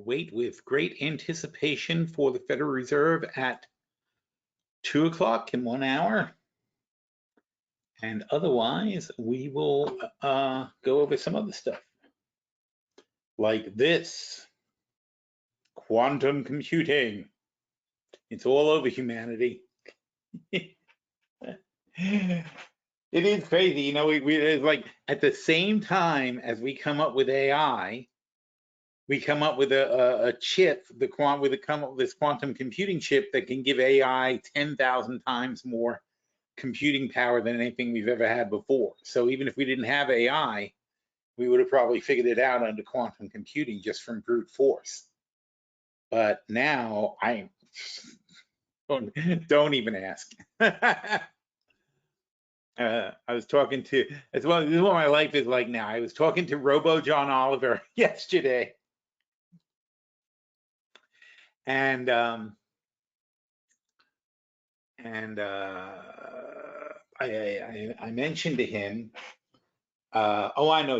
wait with great anticipation for the Federal Reserve at 2 o'clock in 1 hour. And otherwise, we will go over some other stuff. Like this, quantum computing. It's all over humanity. It is crazy, you know. It's like at the same time as we come up with AI, we come up with a chip, come up with this quantum computing chip that can give AI 10,000 times more computing power than anything we've ever had before. So even if we didn't have AI, we would have probably figured it out under quantum computing just from brute force. But now I don't even ask. I was talking to, as well, this is what my life is like now. I was talking to Robo John Oliver yesterday. And I mentioned to him, oh, I know,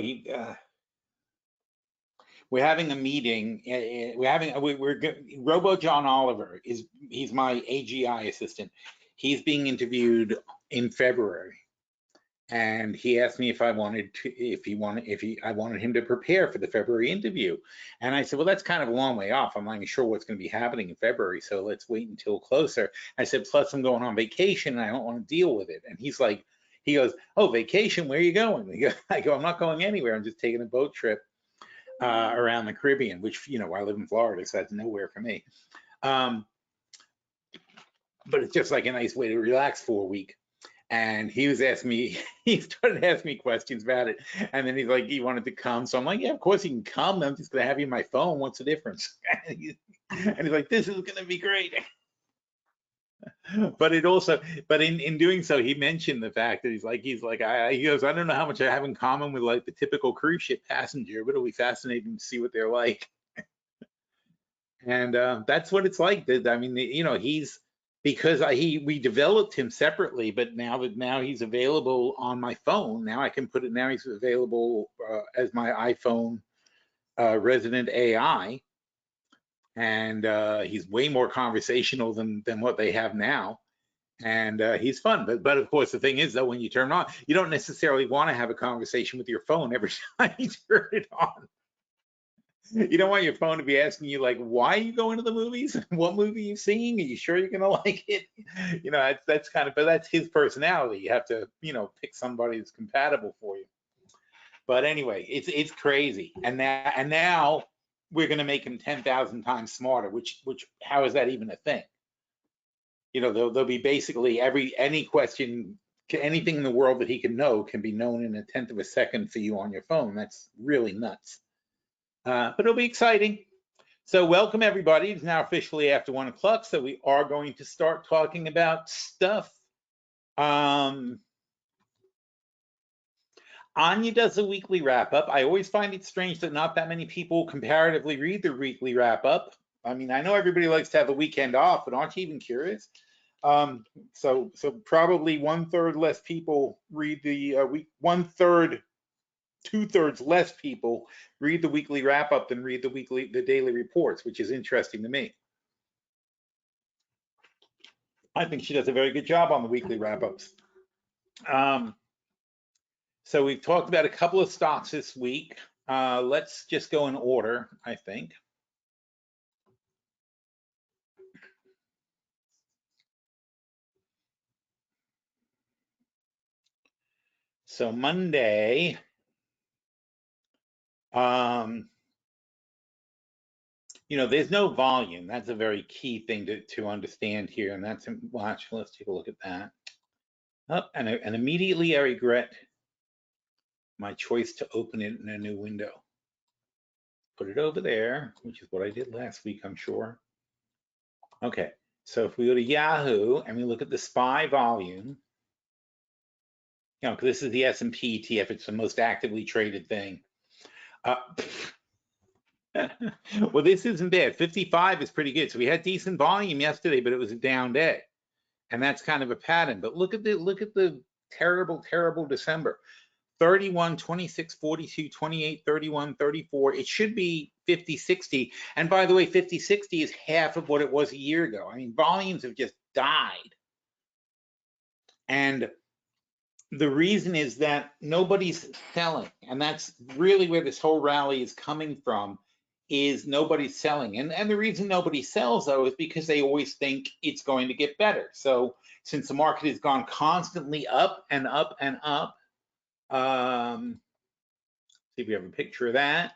we're having a meeting. Robo John Oliver he's my AGI assistant. He's being interviewed in February, and he asked me if I wanted him to prepare for the February interview. And I said, well, that's kind of a long way off. I'm not even sure what's going to be happening in February, so let's wait until closer. I said, plus I'm going on vacation and I don't want to deal with it. And he goes, oh, vacation, where are you going? I go, I'm not going anywhere. I'm just taking a boat trip around the Caribbean, which, you know, I live in Florida, so that's nowhere for me. But it's just like a nice way to relax for a week. And he started asking me questions about it. And then he's like, he wanted to come. So I'm like, yeah, of course he can come. I'm just going to have you on my phone. What's the difference? And he's like, this is going to be great. But in doing so, he mentioned the fact that he goes, I don't know how much I have in common with like the typical cruise ship passenger, but it'll be fascinating to see what they're like. And that's what it's like. I mean, you know, because we developed him separately, but now he's available on my phone. Now I can put it. Now he's available as my iPhone resident AI, and he's way more conversational than what they have now, and he's fun. But of course, the thing is, though, when you turn it on, you don't necessarily want to have a conversation with your phone every time you turn it on. You don't want your phone to be asking you like, why are you going to the movies? What movie are you seeing? Are you sure you're gonna like it? You know, that's kind of, but that's his personality. You have to, you know, pick somebody that's compatible for you. But anyway, it's crazy. And now we're gonna make him 10,000 times smarter, which how is that even a thing? You know, there'll be basically any question, anything in the world that he can know can be known in 1/10 of a second for you on your phone. That's really nuts. But it'll be exciting. So welcome everybody. It's now officially after 1 o'clock, so we are going to start talking about stuff. Anya does a weekly wrap-up. I always find it strange that not that many people comparatively read the weekly wrap-up. I mean, I know everybody likes to have a weekend off, but aren't you even curious? So probably 1/3 less people read the week. 1/3. 2/3 less people read the weekly wrap-up than read the daily reports, which is interesting to me. I think she does a very good job on the weekly wrap-ups. So we've talked about a couple of stocks this week. Let's just go in order, I think. So Monday, you know, there's no volume. That's a very key thing to understand here, and that's watch. Let's take a look at that. Oh, and immediately I regret my choice to open it in a new window. Put it over there, which is what I did last week, I'm sure. Okay, so if we go to Yahoo and we look at the SPY volume, you know, because this is the S&P ETF, it's the most actively traded thing. Well, this isn't bad. 55 is pretty good. So we had decent volume yesterday, but it was a down day, and that's kind of a pattern. But look at the terrible December. 31, 26, 42, 28, 31, 34. It should be 50, 60. And by the way, 50, 60 is half of what it was a year ago. I mean, volumes have just died. And the reason is that nobody's selling. And that's really where this whole rally is coming from, is nobody's selling. And the reason nobody sells, though, is because they always think it's going to get better. So since the market has gone constantly up and up and up, see if we have a picture of that.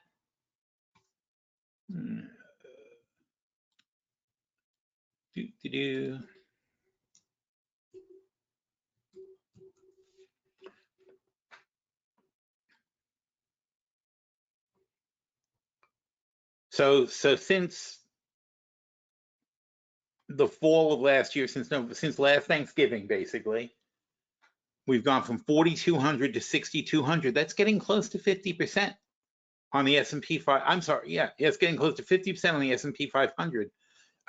So since the fall of last year, since last Thanksgiving, basically, we've gone from 4,200 to 6,200. That's getting close to 50% on the S&P 5. I'm sorry, yeah, it's getting close to 50% on the S&P 500.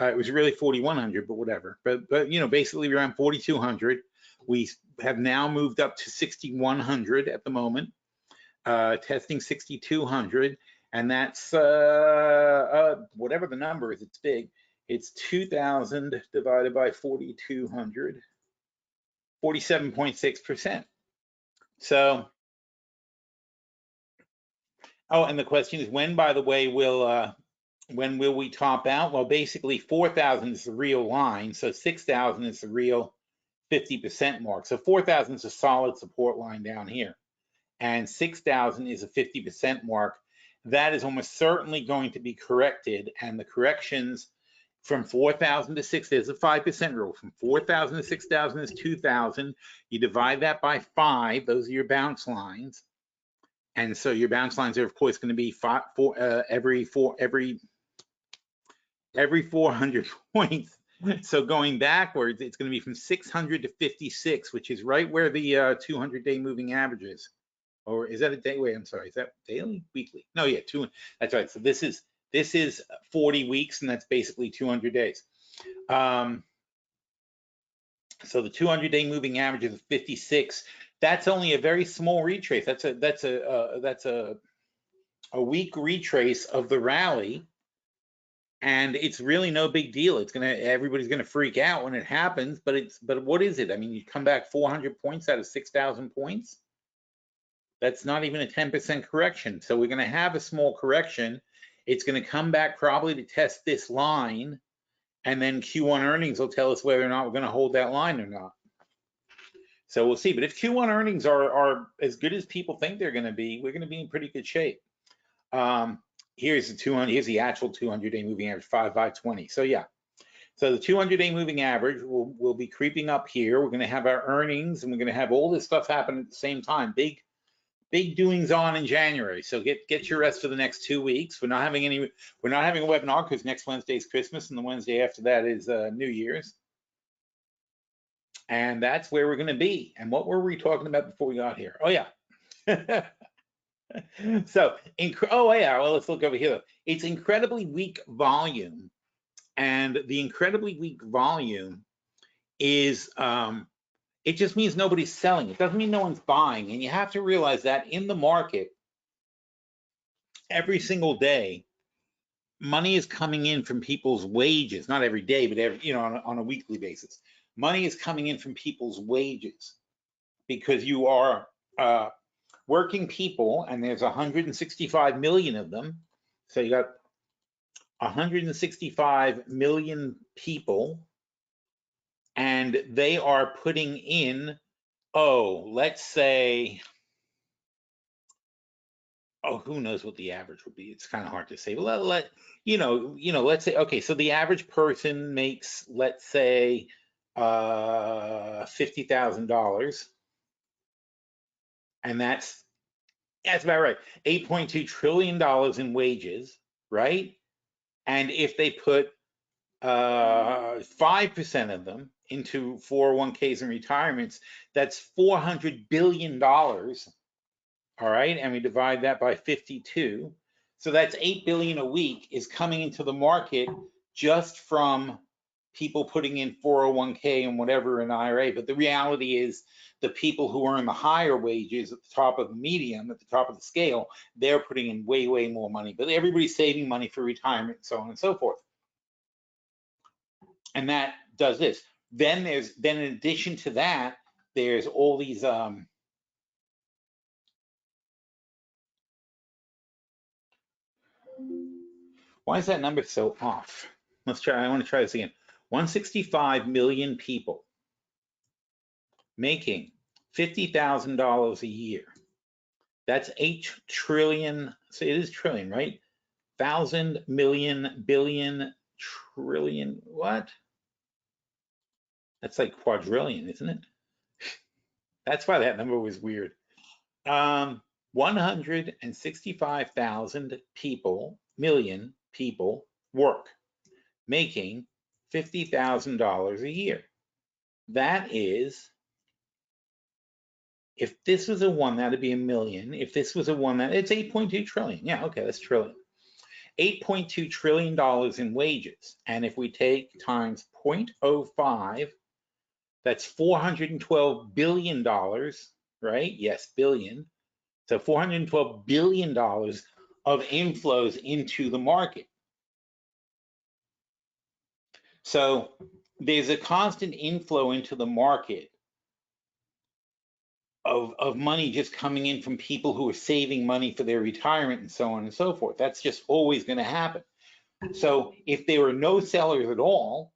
It was really 4,100, but whatever. But you know, basically around 4,200. We have now moved up to 6,100 at the moment, testing 6,200, and that's whatever the number is. It's big. It's 2,000 divided by 4,200, 47.6%. So, oh, and the question is when, by the way, when will we top out? Well, basically 4,000 is the real line, so 6,000 is the real 50% mark. So 4,000 is a solid support line down here, and 6,000 is a 50% mark. That is almost certainly going to be corrected, and the corrections from 4,000 to 6, there's a 5% rule. From 4,000 to 6,000 is 2,000. You divide that by 5, those are your bounce lines. And so your bounce lines are, of course, going to be every 400 points. So going backwards, it's going to be from 600 to 56, which is right where the 200-day moving average is. Or is that a day? Wait, I'm sorry. Is that daily, weekly? No, yeah, that's right. So this is 40 weeks, and that's basically 200 days. So the 200-day moving average is 56. That's only a very small retrace. That's a weak retrace of the rally, and it's really no big deal. Everybody's gonna freak out when it happens, but what is it? I mean, you come back 400 points out of 6,000 points. That's not even a 10% correction. So we're gonna have a small correction. It's gonna come back probably to test this line, and then Q1 earnings will tell us whether or not we're gonna hold that line or not. So we'll see. But if Q1 earnings are as good as people think they're gonna be, we're gonna be in pretty good shape. Here's the actual 200-day moving average, 5/20. So yeah, so the 200-day moving average will be creeping up here. We're going to have our earnings, and we're going to have all this stuff happen at the same time. Big doings on in January. So get your rest for the next 2 weeks. We're not having a webinar because next Wednesday is Christmas, and the Wednesday after that is New Year's. And that's where we're going to be. And what were we talking about before we got here? Oh yeah. So, oh yeah, well, let's look over here. It's incredibly weak volume, and the incredibly weak volume is, it just means nobody's selling. It doesn't mean no one's buying, and you have to realize that in the market, every single day, money is coming in from people's wages, not every day, but on a weekly basis. Money is coming in from people's wages because you are working people, and there's 165 million of them. So you got 165 million people, and they are putting in, let's say, who knows what the average would be? It's kind of hard to say. Let's say, okay, so the average person makes, let's say, $50,000, and that's about right. $8.2 trillion in wages, right? And if they put 5% of them into 401ks and retirements, that's $400 billion. All right, and we divide that by 52. So that's $8 billion a week is coming into the market just from people putting in 401k and whatever in IRA, but the reality is the people who earn the higher wages at the top of the medium, at the top of the scale, they're putting in way, way more money, but everybody's saving money for retirement and so on and so forth. And that does this. Then in addition to that, there's all these why is that number so off? Let's try, I want to try this again. 165 million people making $50,000 a year. That's 8 trillion, so it is trillion, right? 1,000 million billion trillion, what? That's like quadrillion, isn't it? That's why that number was weird. 165,000 people, million people work, making $50,000 a year. That is, if this was a one, that'd be a million. If this was a one, it's 8.2 trillion. Yeah, okay, that's trillion. $8.2 trillion in wages. And if we take times 0.05, that's $412 billion, right? Yes, billion. So $412 billion of inflows into the market. So there's a constant inflow into the market of money just coming in from people who are saving money for their retirement and so on and so forth. That's just always going to happen. So if there were no sellers at all,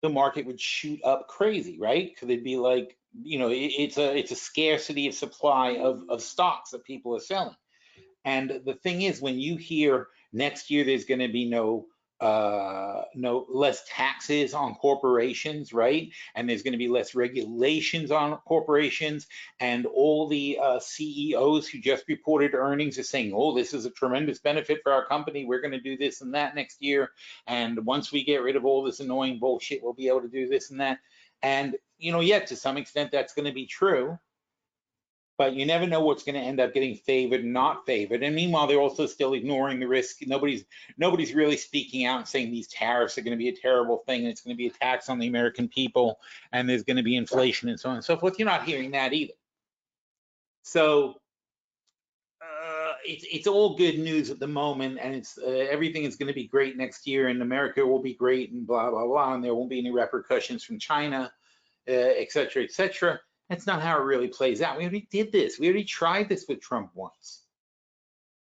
the market would shoot up crazy, right? Because it'd be like, you know, it's a scarcity of supply of stocks that people are selling. And the thing is, when you hear next year there's going to be no less taxes on corporations, right? And there's going to be less regulations on corporations, and all the CEOs who just reported earnings are saying, oh, this is a tremendous benefit for our company, we're going to do this and that next year, and once we get rid of all this annoying bullshit, we'll be able to do this and that. And you know, yeah, to some extent that's going to be true, but you never know what's going to end up getting favored and not favored. And meanwhile, they're also still ignoring the risk. Nobody's really speaking out and saying these tariffs are going to be a terrible thing, and it's going to be a tax on the American people, and there's going to be inflation and so on and so forth. You're not hearing that either. So it's all good news at the moment, and it's everything is going to be great next year, and America will be great, and blah blah blah, and there won't be any repercussions from China, et cetera, et cetera. That's not how it really plays out. We already did this. We already tried this with Trump once.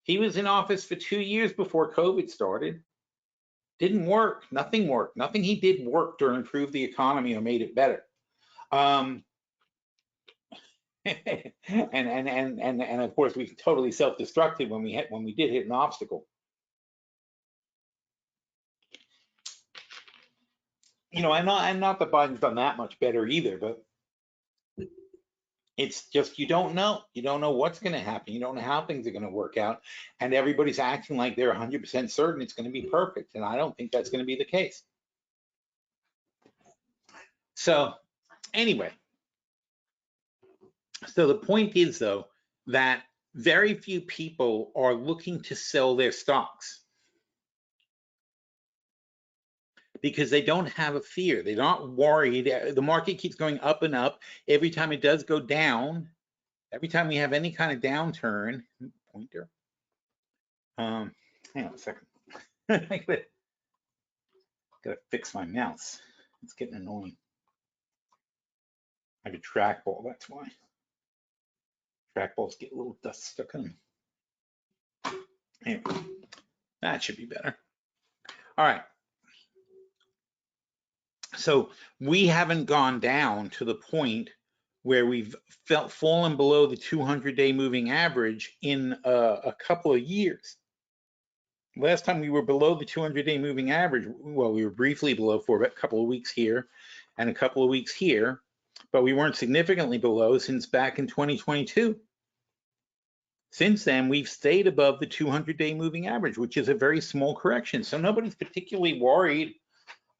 He was in office for 2 years before COVID started. Didn't work. Nothing worked. Nothing he did worked or improved the economy or made it better. And of course we totally self-destructed when we did hit an obstacle. You know, and not that Biden's done that much better either, but it's just, you don't know what's going to happen. You don't know how things are going to work out, and everybody's acting like they're 100% certain it's going to be perfect, and I don't think that's going to be the case. So anyway, so the point is though that very few people are looking to sell their stocks because they don't have a fear. They're not worried. The market keeps going up and up. Every time it does go down, every time we have any kind of downturn, pointer. Hang on a second. I gotta fix my mouse. It's getting annoying. I have a trackball, that's why. Trackballs get a little dust stuck in them. Anyway, that should be better. All right. So we haven't gone down to the point where we've fallen below the 200-day moving average in a couple of years. Last time we were below the 200-day moving average, well, we were briefly below for a couple of weeks here and a couple of weeks here, but we weren't significantly below since back in 2022. Since then, we've stayed above the 200-day moving average, which is a very small correction. So nobody's particularly worried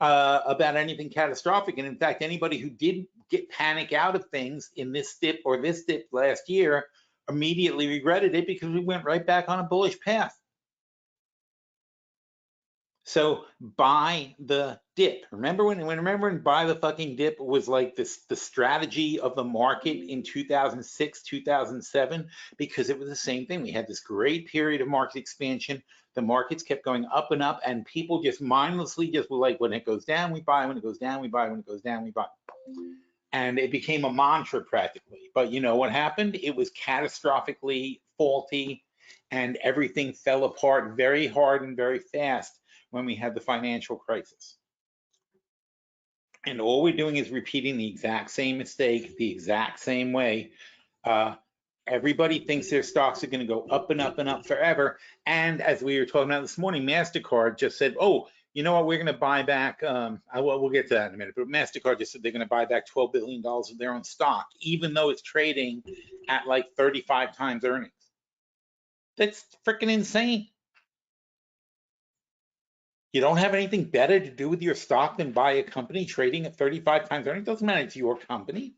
about anything catastrophic. And in fact, anybody who did get panic out of things in this dip or this dip last year immediately regretted it, because we went right back on a bullish path. So buy the dip. Remember when buy the fucking dip was like this, the strategy of the market in 2006, 2007, because it was the same thing. We had this great period of market expansion. The markets kept going up and up, and people just mindlessly just were like, when it goes down, we buy. When it goes down, we buy. When it goes down, we buy. And it became a mantra practically. But you know what happened? It was catastrophically faulty, and everything fell apart very hard and very fast when we had the financial crisis. And all we're doing is repeating the exact same mistake the exact same way. Everybody thinks their stocks are going to go up and up and up forever. And as we were talking about this morning, MasterCard just said, oh, you know what, we're going to buy back, we'll get to that in a minute, but MasterCard just said they're going to buy back $12 billion of their own stock, even though it's trading at like 35 times earnings. That's freaking insane. You don't have anything better to do with your stock than buy a company trading at 35 times earnings? Doesn't matter, it's your company.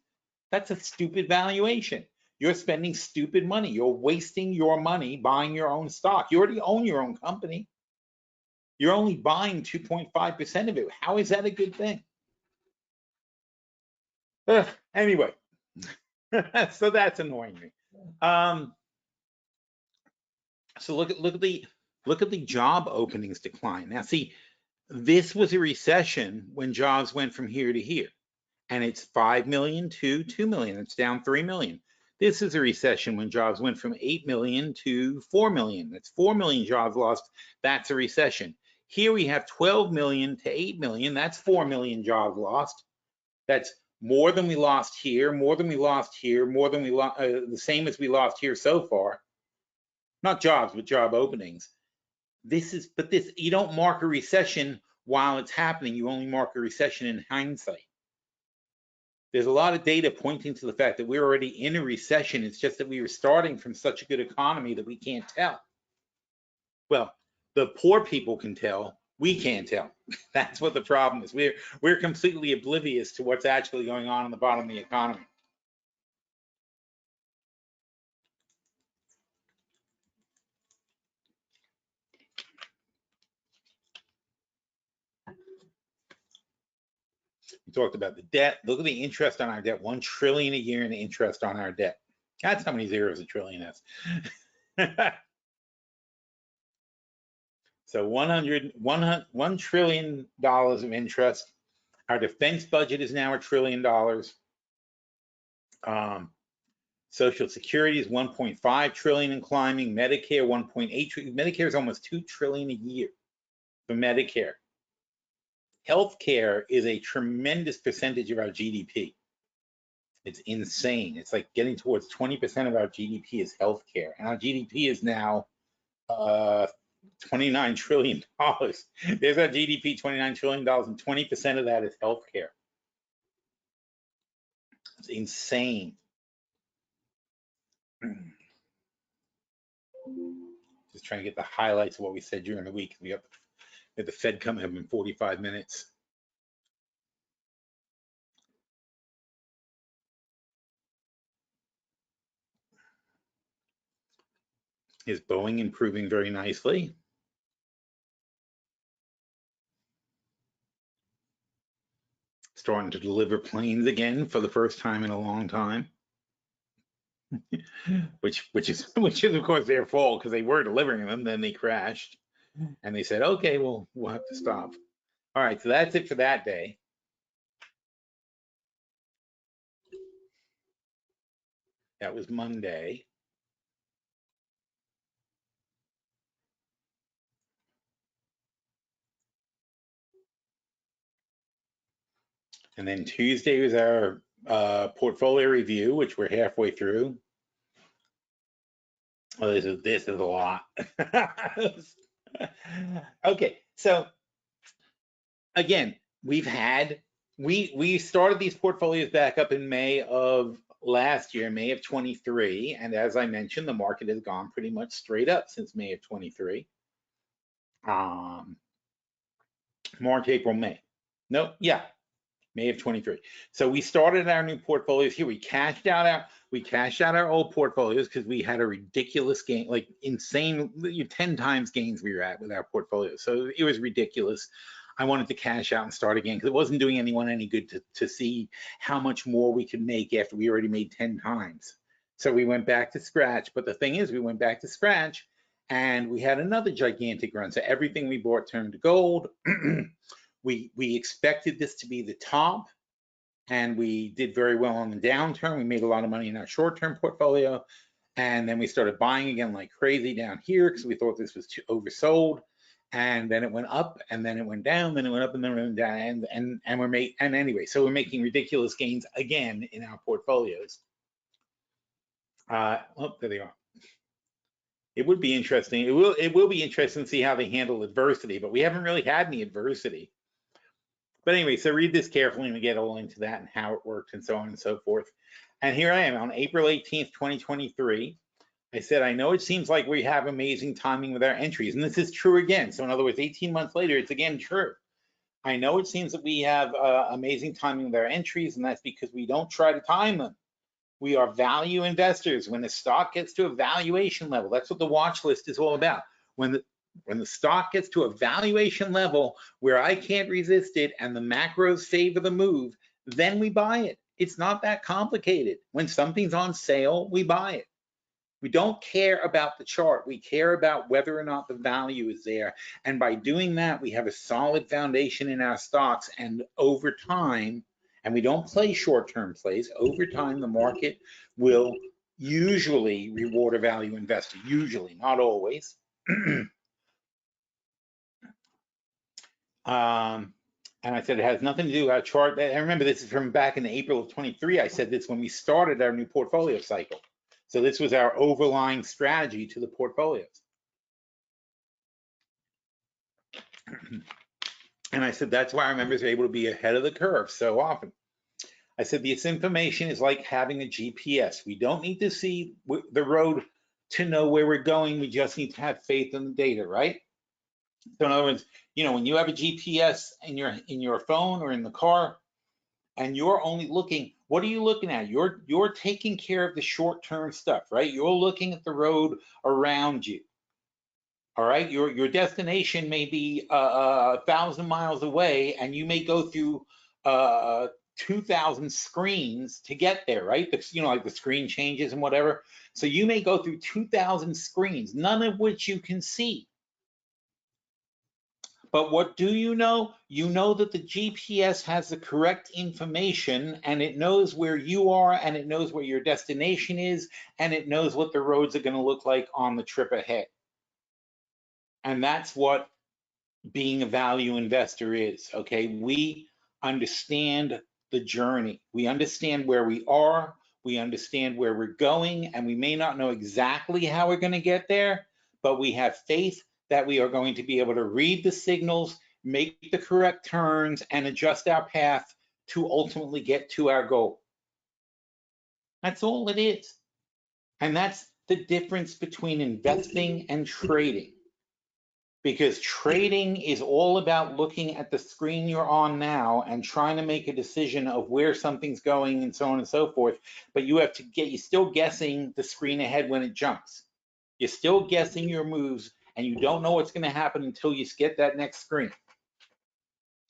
That's a stupid valuation. You're spending stupid money. You're wasting your money buying your own stock. You already own your own company. You're only buying 2.5% of it. How is that a good thing? Anyway, so that's annoying me. So look at the job openings decline. Now see, this was a recession when jobs went from here to here, and it's 5 million to 2 million. It's down 3 million. This is a recession when jobs went from 8 million to 4 million. That's 4 million jobs lost. That's a recession. Here we have 12 million to 8 million. That's 4 million jobs lost. That's more than we lost here, more than we lost here, more than we lost, the same as we lost here so far. Not jobs, but job openings. You don't mark a recession while it's happening. You only mark a recession in hindsight. There's a lot of data pointing to the fact that we're already in a recession. It's just that we were starting from such a good economy that we can't tell. Well, the poor people can tell. We can't tell. That's what the problem is. We're completely oblivious to what's actually going on in the bottom of the economy. We talked about the debt. Look at the interest on our debt. 1 trillion a year in interest on our debt. That's how many zeros a trillion is. So $1 trillion of interest. Our defense budget is now $1 trillion. Social Security is 1.5 trillion and climbing. Medicare 1.8 trillion. Medicare is almost 2 trillion a year for Medicare. Healthcare is a tremendous percentage of our GDP. It's insane. It's like getting towards 20% of our GDP is healthcare, and our GDP is now $29 trillion. There's our GDP, $29 trillion, and 20% of that is healthcare. It's insane. Just trying to get the highlights of what we said during the week. We have the Fed coming up in 45 minutes. Is Boeing improving very nicely? Starting to deliver planes again for the first time in a long time. which is of course their fault, because they were delivering them, then they crashed, and they said, okay, well, we'll have to stop. All right, so that's it for that day. That was Monday. And then Tuesday was our portfolio review, which we're halfway through. Oh, this is a lot. Okay, so again, we started these portfolios back up in May of last year, May of 23, and as I mentioned, the market has gone pretty much straight up since May of 23. March, April, May. No, yeah, May of 23. So we started our new portfolios here. We cashed out our old portfolios because we had a ridiculous gain, like insane, 10 times gains we were at with our portfolios. So it was ridiculous. I wanted to cash out and start again because it wasn't doing anyone any good to see how much more we could make after we already made 10 times. So we went back to scratch. But the thing is, we went back to scratch and we had another gigantic run. So everything we bought turned to gold. We expected this to be the top, and we did very well on the downturn. We made a lot of money in our short-term portfolio, and then we started buying again like crazy down here because we thought this was too oversold. And then it went up, and then it went down, then it went up, and then it went down, and anyway, so we're making ridiculous gains again in our portfolios. Oh, there they are. It would be interesting. It will be interesting to see how they handle adversity, but we haven't really had any adversity. But anyway, so read this carefully and we get all into that and how it worked and so on and so forth. And here I am on April 18th, 2023. I said, I know it seems like we have amazing timing with our entries, and this is true again. So in other words, 18 months later, it's again true. I know it seems that we have amazing timing with our entries, and that's because we don't try to time them. We are value investors. When the stock gets to a valuation level, that's what the watch list is all about. When the stock gets to a valuation level where I can't resist it and the macros favor the move, then we buy it. It's not that complicated. When something's on sale, we buy it. We don't care about the chart. We care about whether or not the value is there. And by doing that, we have a solid foundation in our stocks. And over time, and we don't play short-term plays, over time, the market will usually reward a value investor. Usually, not always. And I said it has nothing to do with our chart. I remember this is from back in April of 23. I said this when we started our new portfolio cycle. So this was our overlying strategy to the portfolios. And I said that's why our members are able to be ahead of the curve so often. I said this information is like having a GPS. We don't need to see the road to know where we're going. We just need to have faith in the data, right? So in other words, when you have a GPS in your phone or in the car, and you're only looking, what are you looking at? You're taking care of the short-term stuff, right? You're looking at the road around you. All right, your destination may be 1,000 miles away, and you may go through 2,000 screens to get there, right? Like the screen changes and whatever. So you may go through 2,000 screens, none of which you can see. But what do you know? You know that the GPS has the correct information, and it knows where you are, and it knows where your destination is, and it knows what the roads are going to look like on the trip ahead. And that's what being a value investor is, okay? We understand the journey. We understand where we are, we understand where we're going, and we may not know exactly how we're going to get there, but we have faith that we are going to be able to read the signals, make the correct turns, and adjust our path to ultimately get to our goal. That's all it is. And that's the difference between investing and trading. Because trading is all about looking at the screen you're on now and trying to make a decision of where something's going and so on and so forth. But you're still guessing the screen ahead when it jumps. You're still guessing your moves, and you don't know what's going to happen until you get that next screen.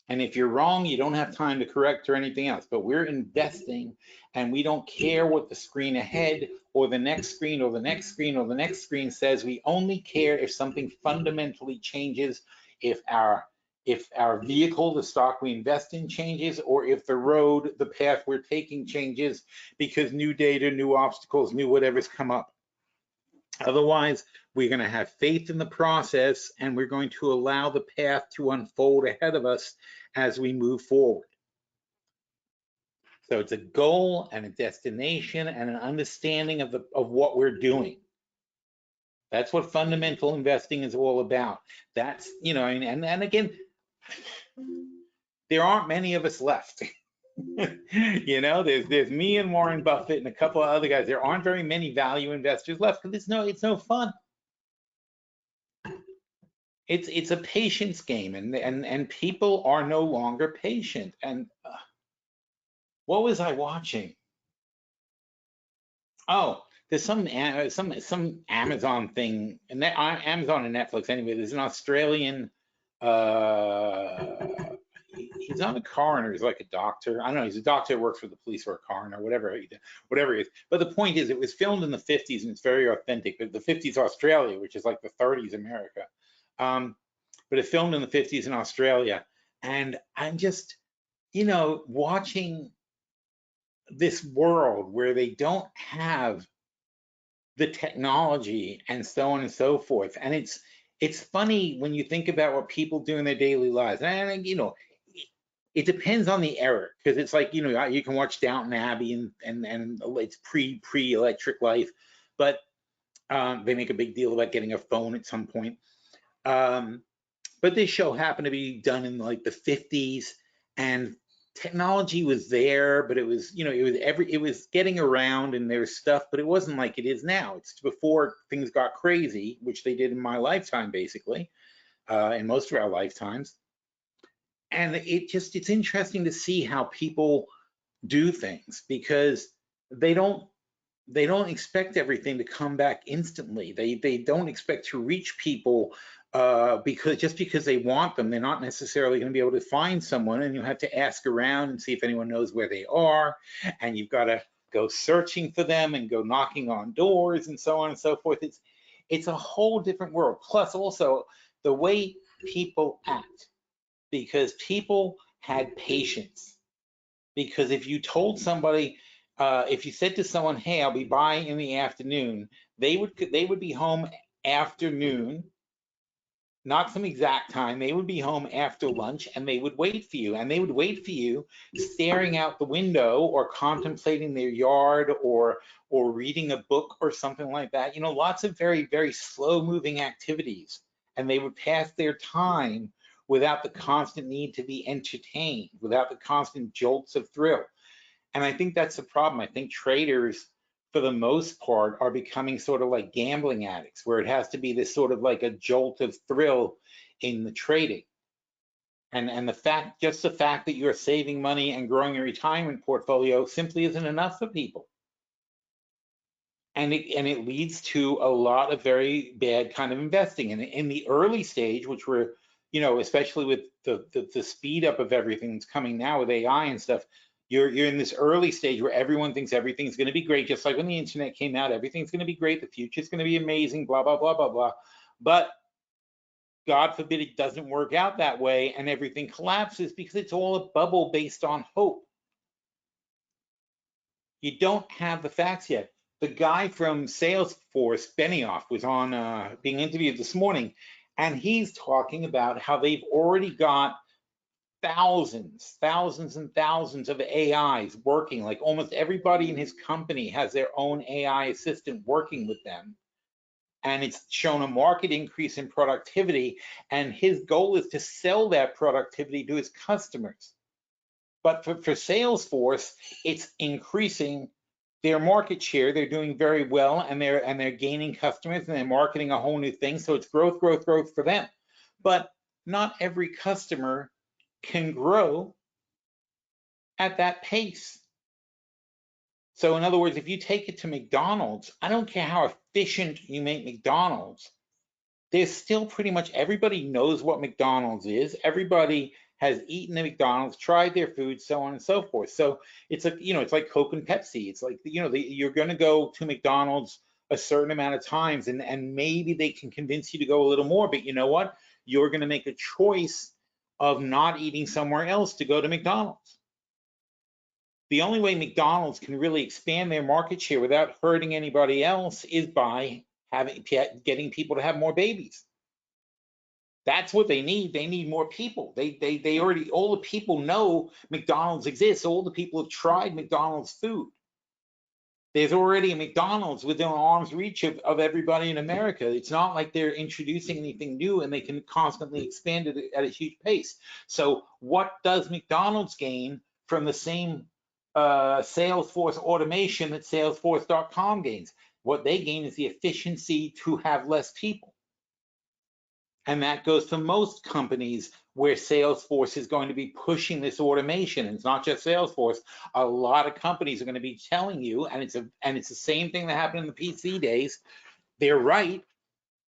And if you're wrong, you don't have time to correct or anything else. But we're investing, and we don't care what the screen ahead or the next screen or the next screen or the next screen says. We only care if something fundamentally changes, if our vehicle, the stock we invest in, changes, or if the road, the path we're taking changes because new data, new obstacles, new whatever's come up. Otherwise, we're going to have faith in the process, and we're going to allow the path to unfold ahead of us as we move forward. So it's a goal and a destination and an understanding of what we're doing. That's what fundamental investing is all about. That's, and again, there aren't many of us left. There's me and Warren Buffett and a couple of other guys. There aren't very many value investors left because it's no fun. It's a patience game, and people are no longer patient. And What was I watching? Oh, there's some Amazon thing, and Amazon and Netflix anyway. There's an Australian. Uh, he's not a coroner. He's like a doctor. I don't know. He's a doctor who works for the police or a coroner, whatever he is. But the point is, it was filmed in the 50s and it's very authentic. But the 50s Australia, which is like the 30s America. But it filmed in the 50s in Australia, and I'm just, watching this world where they don't have the technology and so on and so forth. And it's funny when you think about what people do in their daily lives. And it depends on the era, because it's like, you can watch Downton Abbey and it's pre-electric life, but they make a big deal about getting a phone at some point. But this show happened to be done in like the 50s, and technology was there, but it was, it was getting around and there's stuff, but it wasn't like it is now. It's before things got crazy, which they did in my lifetime, basically, in most of our lifetimes. And it's interesting to see how people do things, because they don't expect everything to come back instantly. They don't expect to reach people because they want them. They're not necessarily going to be able to find someone, and you have to ask around and see if anyone knows where they are, and you've got to go searching for them and go knocking on doors and so on and so forth. It's a whole different world. Plus, also the way people act, because people had patience. Because if you told somebody, if you said to someone, "Hey, I'll be by in the afternoon," they would be home afternoon, not some exact time. They would be home after lunch, and they would wait for you. And they would wait for you, staring out the window or contemplating their yard or reading a book or something like that. Lots of very, very slow-moving activities, and they would pass their time without the constant need to be entertained, without the constant jolts of thrill. And I think that's the problem. I think traders, for the most part, are becoming sort of like gambling addicts, where it has to be this sort of like a jolt of thrill in the trading. And just the fact that you're saving money and growing your retirement portfolio simply isn't enough for people. And it leads to a lot of very bad kind of investing. And in the early stage, which we're, especially with the speed up of everything that's coming now with AI and stuff, you're in this early stage where everyone thinks everything's going to be great. Just like when the internet came out, everything's going to be great. The future's going to be amazing, blah, blah, blah, blah, blah. But God forbid it doesn't work out that way and everything collapses, because it's all a bubble based on hope. You don't have the facts yet. The guy from Salesforce, Benioff, was on being interviewed this morning, and he's talking about how they've already got thousands and thousands of AIs working. Like almost everybody in his company has their own AI assistant working with them. And it's shown a market increase in productivity. And his goal is to sell that productivity to his customers. But for Salesforce, it's increasing their market share. They're doing very well, and they're gaining customers, and they're marketing a whole new thing. So it's growth, growth, growth for them. But not every customer can grow at that pace. So in other words, if you take it to McDonald's, I don't care how efficient you make McDonald's, there's still pretty much everybody knows what McDonald's is. Everybody has eaten at McDonald's, tried their food, so on and so forth. So it's like, it's like Coke and Pepsi. It's like, you're going to go to McDonald's a certain amount of times, and maybe they can convince you to go a little more, but you know what? You're going to make a choice of not eating somewhere else to go to McDonald's. The only way McDonald's can really expand their market share without hurting anybody else is by getting people to have more babies. That's what they need. They need more people. They already, all the people know McDonald's exists. All the people have tried McDonald's food. There's already a McDonald's within arm's reach of everybody in America. It's not like they're introducing anything new, and they can constantly expand it at a huge pace. So what does McDonald's gain from the same Salesforce automation that Salesforce.com gains? What they gain is the efficiency to have less people. And that goes to most companies where Salesforce is going to be pushing this automation. And it's not just Salesforce. A lot of companies are going to be telling you, and it's the same thing that happened in the PC days. They're right.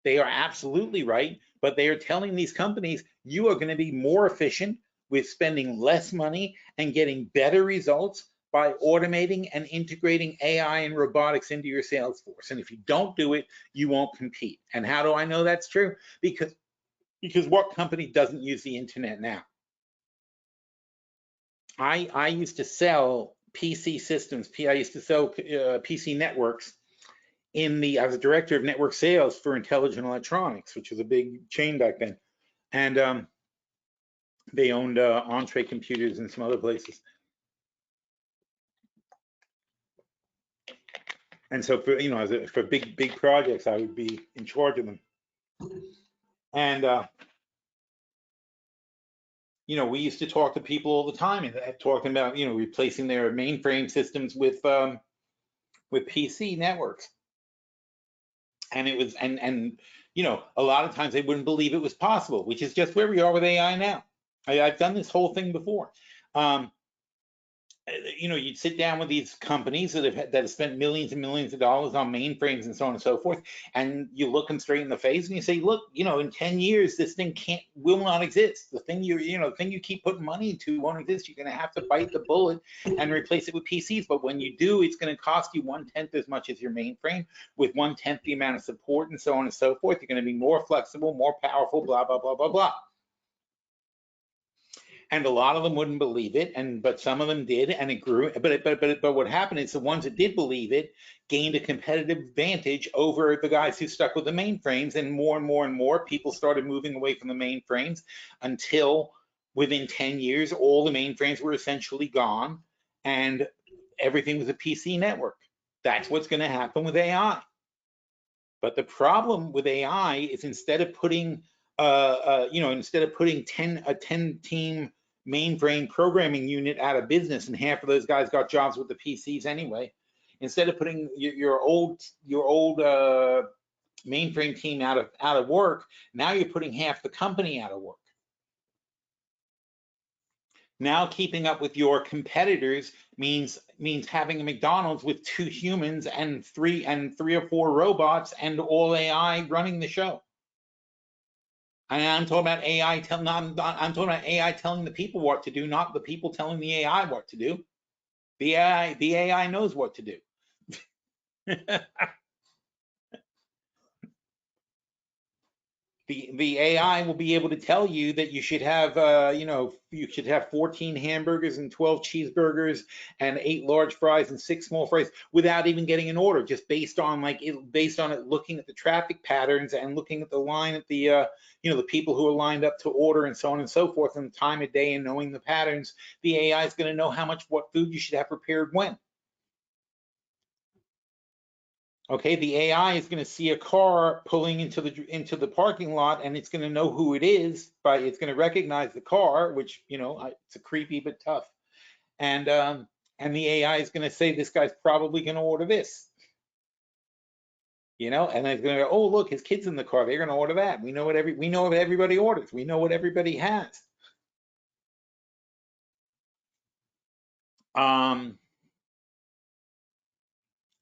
They are absolutely right. But they are telling these companies, you are going to be more efficient with spending less money and getting better results by automating and integrating AI and robotics into your sales force. And if you don't do it, you won't compete. And how do I know that's true? Because what company doesn't use the internet now? I used to sell PC systems. I used to sell PC networks I was a director of network sales for Intelligent Electronics, which was a big chain back then. And they owned Entree Computers and some other places. And so for big projects, I would be in charge of them. And we used to talk to people all the time and talking about replacing their mainframe systems with PC networks. And it was and a lot of times they wouldn't believe it was possible, which is just where we are with AI now. I've done this whole thing before. You'd sit down with these companies that have spent millions and millions of dollars on mainframes and so on and so forth, and you look them straight in the face and you say, look, in 10 years this thing will not exist. The thing you keep putting money into won't exist. You're going to have to bite the bullet and replace it with PCs. But when you do, it's going to cost you 1/10 as much as your mainframe, with 1/10 the amount of support and so on and so forth. You're going to be more flexible, more powerful, blah blah blah blah blah. And a lot of them wouldn't believe it, but some of them did, and it grew. But what happened is the ones that did believe it gained a competitive advantage over the guys who stuck with the mainframes, and more people started moving away from the mainframes until within 10 years, all the mainframes were essentially gone, and everything was a PC network. That's what's going to happen with AI. But the problem with AI is instead of putting a 10-team mainframe programming unit out of business, and half of those guys got jobs with the PCs anyway, instead of putting your old mainframe team out of work, now you're putting half the company out of work. Now keeping up with your competitors means having a McDonald's with 2 humans and three or 4 robots and all AI running the show. And I'm talking about AI I'm talking about AI telling the people what to do, not the people telling the AI what to do. The AI knows what to do. The AI will be able to tell you that you should have you should have 14 hamburgers and 12 cheeseburgers and 8 large fries and 6 small fries without even getting an order, just based on it looking at the traffic patterns and looking at the line at the the people who are lined up to order and so on and so forth, and the time of day, and knowing the patterns. The AI is going to know what food you should have prepared when. Okay, the AI is going to see a car pulling into the parking lot, and it's going to know who it is, it's going to recognize the car, which it's a creepy but tough. And the AI is going to say, this guy's probably going to order this. And it's going to go, oh, look, his kid's in the car, they're going to order that. We know what everybody orders. We know what everybody has.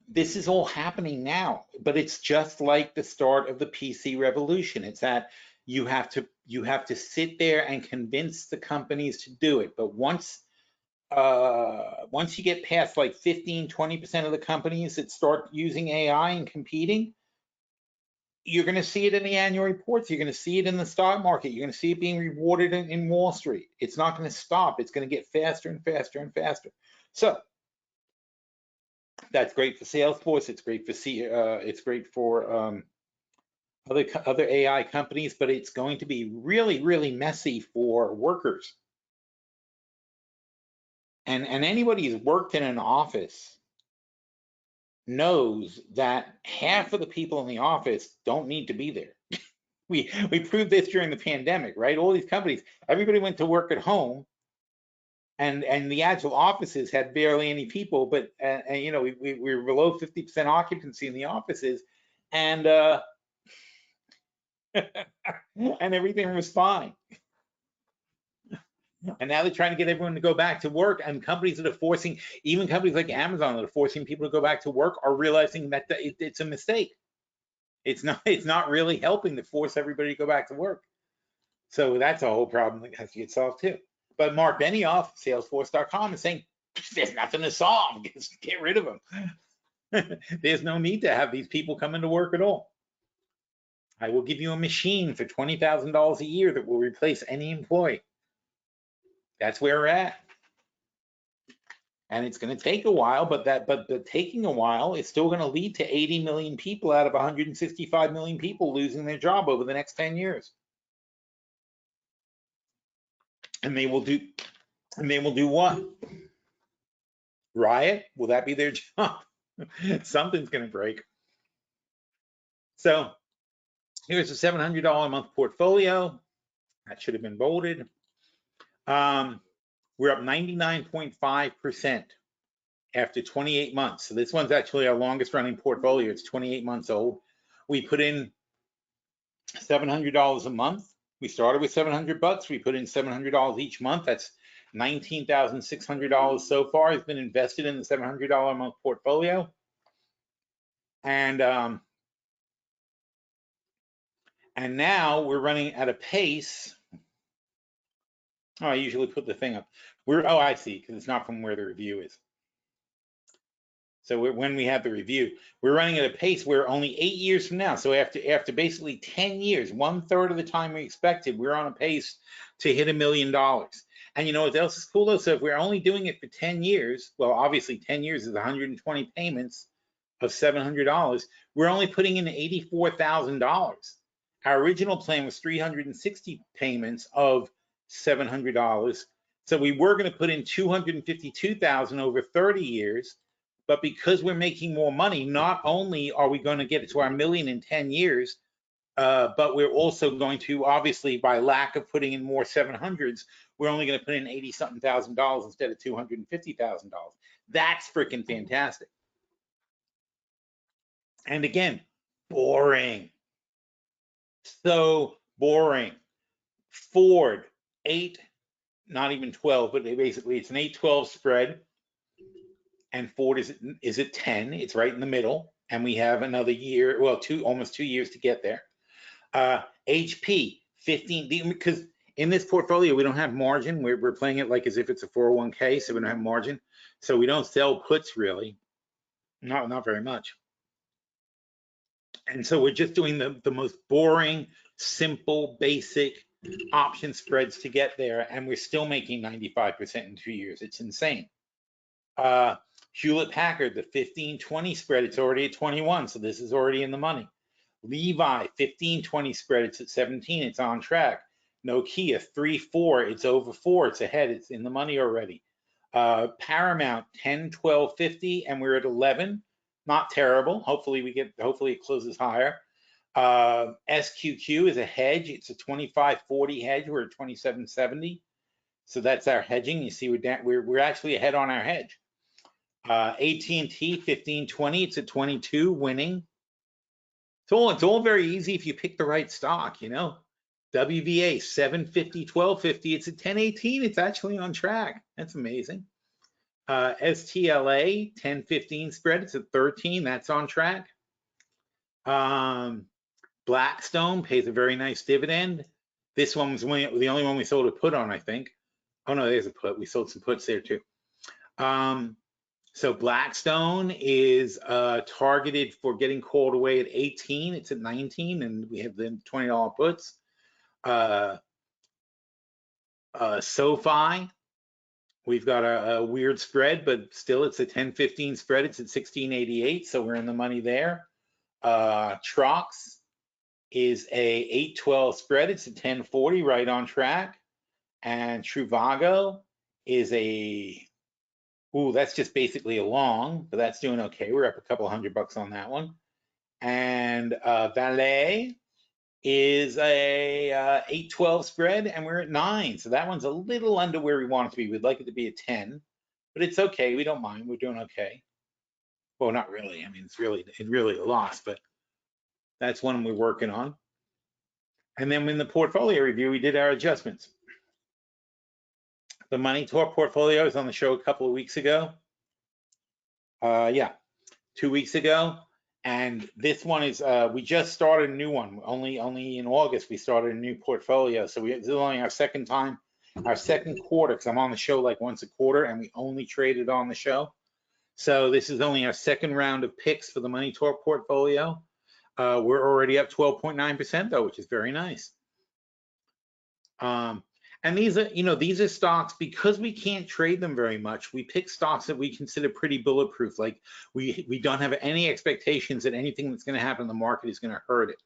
This is all happening now, but it's just like the start of the PC revolution. It's that you have to sit there and convince the companies to do it. But once you get past like 15-20% of the companies that start using AI and competing, you're going to see it in the annual reports. You're going to see it in the stock market. You're going to see it being rewarded in Wall Street. It's not going to stop. It's going to get faster and faster and faster. So that's great for Salesforce. It's great for other AI companies, but it's going to be really, really messy for workers. And anybody who's worked in an office knows that half of the people in the office don't need to be there. We proved this during the pandemic, right? All these companies, everybody went to work at home, and the actual offices had barely any people, but we were below 50% occupancy in the offices, and and everything was fine. And now they're trying to get everyone to go back to work, and companies that are forcing, even companies like Amazon that are forcing people to go back to work, are realizing that it's a mistake. It's not really helping to force everybody to go back to work. So that's a whole problem that has to get solved too. But Mark Benioff, Salesforce.com, is saying there's nothing to solve. Just get rid of them. There's no need to have these people come into work at all. I will give you a machine for $20,000 a year that will replace any employee. That's where we're at. And it's going to take a while, but taking a while is still going to lead to 80 million people out of 165 million people losing their job over the next 10 years. And they will do what? Riot? Will that be their job? Something's going to break. So here's a $700 a month portfolio. That should have been bolded. We're up 99.5% after 28 months. So this one's actually our longest running portfolio. It's 28 months old. We put in $700 a month. We started with $700. We put in $700 each month. That's $19,600 so far has been invested in the $700 a month portfolio. And now we're running at a pace. Oh, I usually put the thing up. Oh, I see, because it's not from where the review is. So when we have the review, we're running at a pace where only 8 years from now, so after basically 10 years, 1/3 of the time we expected, we're on a pace to hit $1 million. And you know what else is cool though? So if we're only doing it for 10 years, well, obviously 10 years is 120 payments of $700. We're only putting in $84,000. Our original plan was 360 payments of $700. So we were going to put in $252,000 over 30 years. But because we're making more money, not only are we going to get it to our million in 10 years, but we're also going to, obviously, by lack of putting in more 700s, we're only going to put in $80-something thousand instead of $250,000. That's freaking fantastic. And again, boring. So boring. Ford, 8, not even 12, but basically it's an 8-12 spread. And Ford is at 10. It's right in the middle, and we have another year, well, almost 2 years to get there. HP 15, because in this portfolio we don't have margin. We're playing it like as if it's a 401k, so we don't have margin. So we don't sell puts really, not very much. And so we're just doing the most boring, simple, basic option spreads to get there, and we're still making 95% in 2 years. It's insane. Hewlett Packard, the 15-20 spread, it's already at 21, so this is already in the money. Levi, 15-20 spread, it's at 17, it's on track. Nokia, 3-4, it's over 4, it's ahead, it's in the money already. Paramount, 10-12-50, and we're at 11, not terrible. Hopefully it closes higher. SQQ is a hedge, it's a 25-40 hedge, we're at 27.70. So that's our hedging. You see, we're actually ahead on our hedge. AT&T 15-20, it's at 22, winning. It's all very easy if you pick the right stock, you know. WVA 750, 1250, it's at 10-18, it's actually on track. That's amazing. STLA 10-15 spread, it's at 13, that's on track. Blackstone pays a very nice dividend. This one was the only one we sold a put on, I think. Oh no, there's a put. We sold some puts there too. So Blackstone is targeted for getting called away at 18. It's at 19, and we have the $20 puts. SoFi, we've got a weird spread, but still it's a 10-15 spread. It's at 16.88, so we're in the money there. Trox is a 8-12 spread. It's a 10-40, right on track. And Trivago is that's just basically a long, but that's doing okay. We're up a couple $100 on that one. And Valet is a 8-12 spread, and we're at 9. So that one's a little under where we want it to be. We'd like it to be a 10, but it's okay. We don't mind. We're doing okay. Well, not really. I mean, it's really a loss, but that's one we're working on. And then in the portfolio review, we did our adjustments. The Money Talk portfolio was on the show a couple of weeks ago. Yeah, 2 weeks ago. And this one is, we just started a new one. Only in August, we started a new portfolio. So this is only our second time, our second quarter, because I'm on the show like once a quarter and we only traded on the show. So this is only our second round of picks for the Money Talk portfolio. We're already up 12.9% though, which is very nice. And these are stocks, because we can't trade them very much. We pick stocks that we consider pretty bulletproof. Like we don't have any expectations that anything that's going to happen in the market is going to hurt it.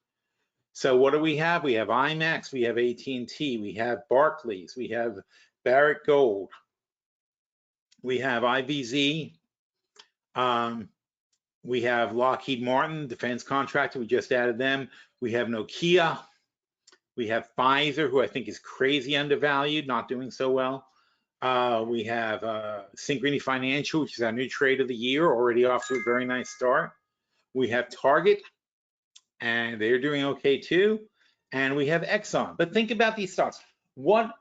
So what do we have? We have IMAX, we have AT&T, we have Barclays, we have Barrick Gold, we have IVZ, we have Lockheed Martin, defense contractor, we just added them. We have Nokia. We have Pfizer, who I think is crazy undervalued, not doing so well. We have Synchrony Financial, which is our new trade of the year, already off to a very nice start. We have Target, and they're doing okay too. And we have Exxon. But think about these stocks. What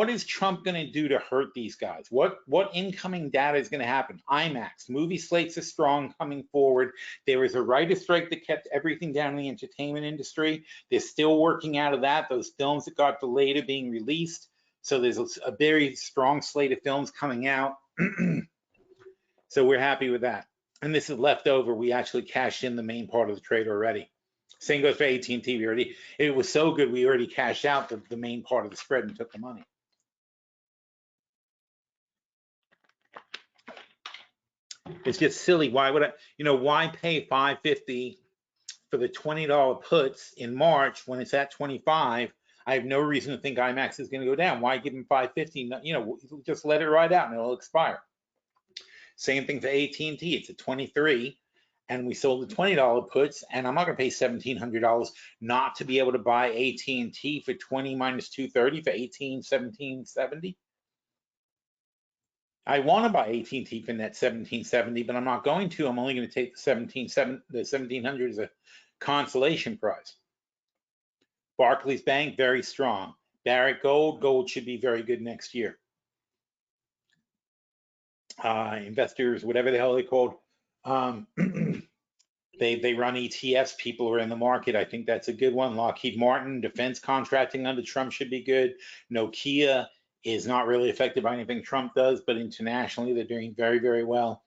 is Trump going to do to hurt these guys? What incoming data is going to happen? IMAX, movie slates are strong coming forward. There was a writer's strike that kept everything down in the entertainment industry. They're still working out of that. Those films that got delayed are being released. So there's a very strong slate of films coming out. So we're happy with that. And this is leftover. We actually cashed in the main part of the trade already. Same goes for AT&T. It was so good, we already cashed out the main part of the spread and took the money. It's just silly. Why would why pay $5.50 for the $20 puts in March when it's at 25? I have no reason to think IMAX is going to go down. Why give them $5.50? Just let it ride out and it'll expire. Same thing for AT&T. It's at 23, and we sold the $20 puts, and I'm not going to pay $1,700 not to be able to buy AT&T for 20 minus 230 for $1770. I want to buy AT&T for net 1770, but I'm not going to. I'm only going to take the 1700 as a consolation prize. Barclays Bank, very strong. Barrick Gold should be very good next year. Investors, whatever the hell they're called, they run ETFs. People are in the market. I think that's a good one. Lockheed Martin, defense contracting under Trump should be good. Nokia is not really affected by anything Trump does, but internationally they're doing very, very well.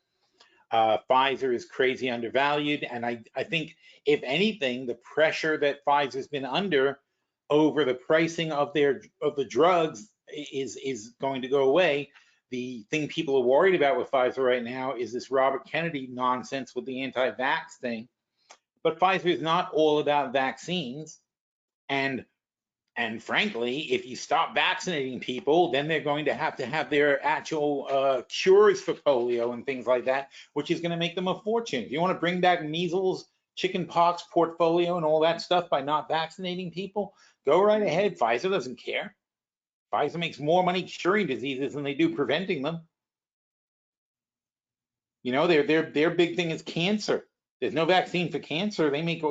Pfizer is crazy undervalued, and I think if anything, the pressure that Pfizer's been under over the pricing of the drugs is going to go away. The thing people are worried about with Pfizer right now is this Robert Kennedy nonsense with the anti-vax thing. But Pfizer is not all about vaccines, and frankly, if you stop vaccinating people, then they're going to have their actual cures for polio and things like that, which is going to make them a fortune. If you want to bring back measles, chickenpox portfolio and all that stuff by not vaccinating people, go right ahead. Pfizer doesn't care. Pfizer makes more money curing diseases than they do preventing them. Their big thing is cancer. There's no vaccine for cancer. They make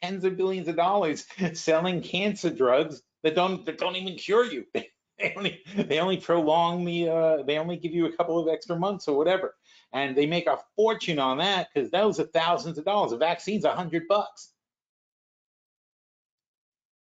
tens of billions of dollars selling cancer drugs that don't even cure you. They only prolong they only give you a couple of extra months or whatever, and they make a fortune on that because those are thousands of dollars. A vaccine's $100.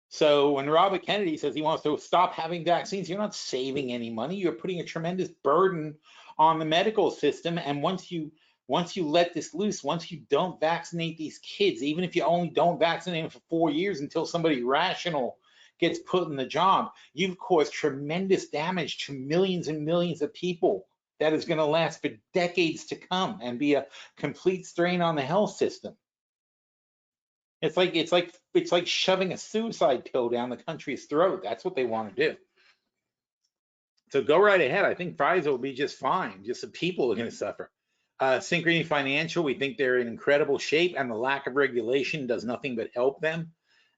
So when Robert Kennedy says he wants to stop having vaccines, you're not saving any money. You're putting a tremendous burden on the medical system, and once you let this loose, once you don't vaccinate these kids, even if you only don't vaccinate them for 4 years until somebody rational gets put in the job, you've caused tremendous damage to millions and millions of people that is going to last for decades to come and be a complete strain on the health system. It's like shoving a suicide pill down the country's throat. That's what they want to do. So go right ahead. I think Pfizer will be just fine. Just the people are going to suffer. Synchrony Financial, we think they're in incredible shape, and the lack of regulation does nothing but help them.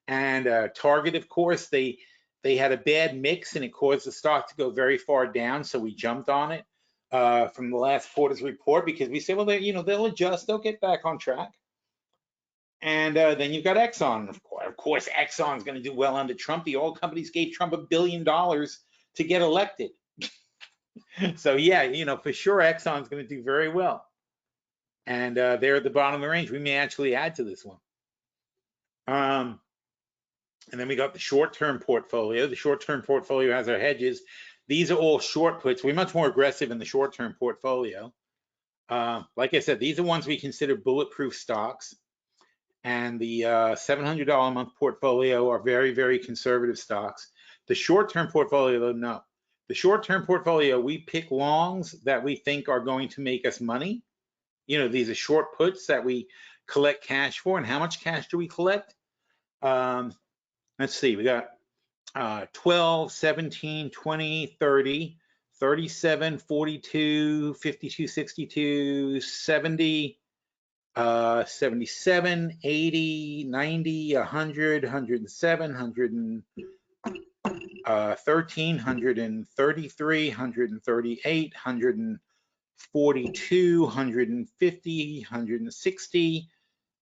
And Target, of course, they had a bad mix, and it caused the stock to go very far down, so we jumped on it from the last quarter's report because we said, well, they'll adjust, they'll get back on track. And then you've got Exxon. Of course, Exxon's going to do well under Trump. The oil companies gave Trump $1 billion to get elected. So yeah, you know, for sure, Exxon's going to do very well. And they're at the bottom of the range. We may actually add to this one. And then we got the short-term portfolio. The short-term portfolio has our hedges. These are all short puts. We're much more aggressive in the short-term portfolio. Like I said, these are ones we consider bulletproof stocks. And the $700 a month portfolio are very, very conservative stocks. The short-term portfolio, though, no. The short-term portfolio, we pick longs that we think are going to make us money. You know, these are short puts that we collect cash for. And how much cash do we collect? Let's see, we got 12, 17, 20, 30, 37, 42, 52, 62, 70, 77, 80, 90, 100, 107, 113, 133, 138, 142, 150, 160,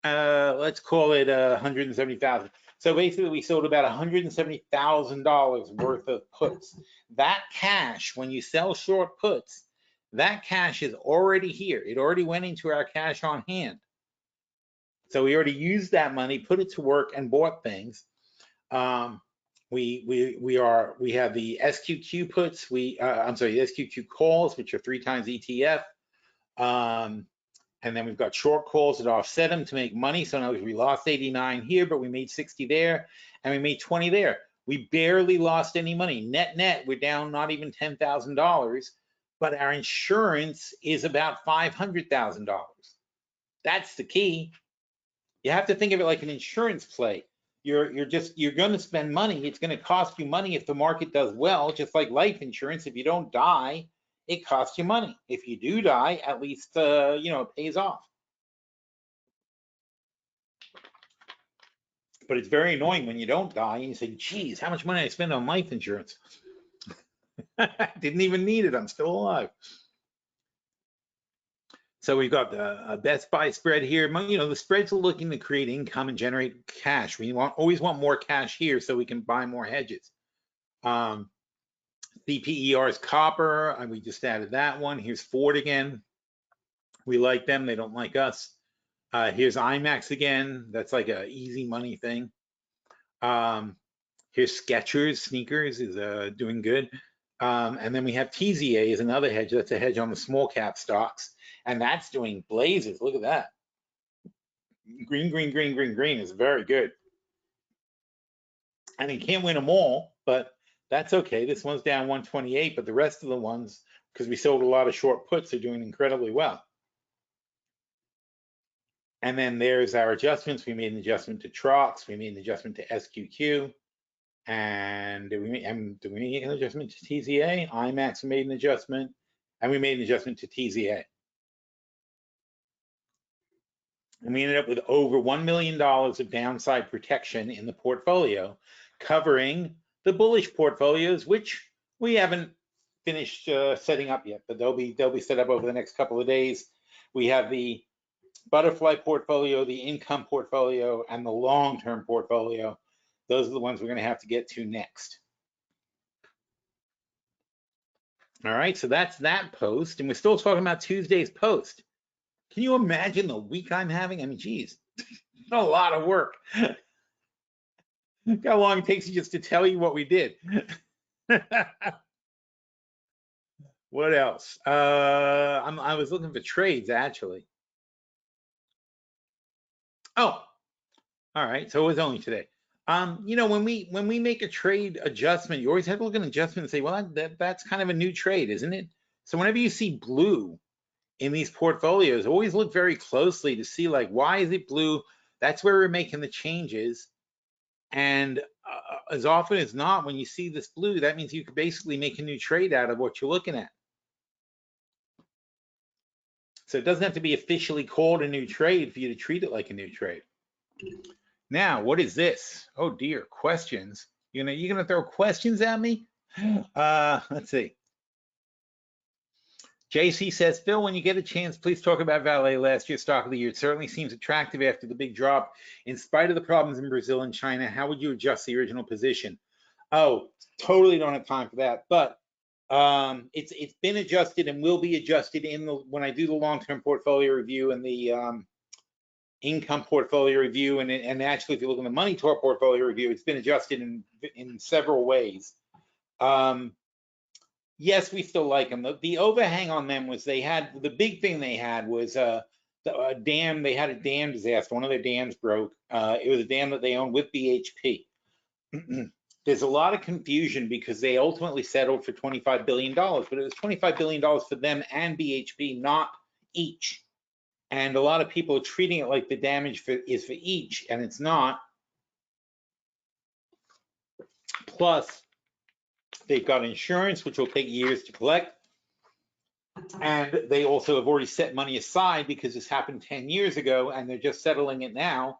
let's call it 170,000. So basically we sold about $170,000 worth of puts. That cash, when you sell short puts, that cash is already here. It already went into our cash on hand. So we already used that money, put it to work, and bought things. We have the SQQ puts. I'm sorry, the SQQ calls, which are 3 times ETF. And then we've got short calls that offset them to make money. So now we lost 89 here, but we made 60 there, and we made 20 there. We barely lost any money. Net, we're down not even $10,000, but our insurance is about $500,000. That's the key. You have to think of it like an insurance play. You're going to spend money. It's going to cost you money if the market does well, just like life insurance. If you don't die, it costs you money. If you do die, at least you know, it pays off. But it's very annoying when you don't die and you say, geez, how much money I spend on life insurance? Didn't even need it. I'm still alive. So we've got the Best Buy spread here. You know, the spreads are looking to create income and generate cash. We always want more cash here so we can buy more hedges. CPER is copper, and we just added that one. Here's Ford again. We like them, they don't like us. Here's IMAX again. That's like a easy money thing. Here's Skechers, sneakers is doing good. And then we have TZA is another hedge. That's a hedge on the small cap stocks, and that's doing blazes. Look at that. Green is very good. And you can't win them all, but that's okay. This one's down 128, but the rest of the ones, because we sold a lot of short puts, are doing incredibly well. And then there's our adjustments. We made an adjustment to TROX. We made an adjustment to SQQ. And did we make an adjustment to TZA? IMAX made an adjustment. And we made an adjustment to TZA. And we ended up with over $1 million of downside protection in the portfolio, covering the bullish portfolios, which we haven't finished setting up yet, but they'll be set up over the next couple of days. We have the butterfly portfolio, the income portfolio, and the long-term portfolio. Those are the ones we're going to have to get to next. All right, so that's that post, and we're still talking about Tuesday's post. Can you imagine the week I'm having? I mean, geez, a lot of work. Look how long it takes you just to tell you what we did. What else? I was looking for trades, actually. Oh, all right. So it was only today. You know, when we make a trade adjustment, you always have to look at an adjustment and say, well, that's kind of a new trade, isn't it? So whenever you see blue in these portfolios, always look very closely to see, like, why is it blue? That's where we're making the changes. And as often as not, when you see this blue, that means you could basically make a new trade out of what you're looking at. So it doesn't have to be officially called a new trade for you to treat it like a new trade. Now, what is this? Oh dear, questions. You're gonna throw questions at me? Let's see. JC says, Phil, when you get a chance, please talk about Vale last year's stock of the year. It certainly seems attractive after the big drop. In spite of the problems in Brazil and China, how would you adjust the original position? Oh, totally don't have time for that. But it's been adjusted and will be adjusted when I do the long-term portfolio review and the income portfolio review, and actually, if you look in the money to our portfolio review, it's been adjusted in several ways. Yes, we still like them. The overhang on them was the big thing they had was a dam. They had a dam disaster. One of their dams broke. It was a dam that they owned with BHP. There's a lot of confusion because they ultimately settled for $25 billion, but it was $25 billion for them and BHP, not each. And a lot of people are treating it like the damage is for each, and it's not. Plus, they've got insurance, which will take years to collect. And they also have already set money aside because this happened 10 years ago, and they're just settling it now.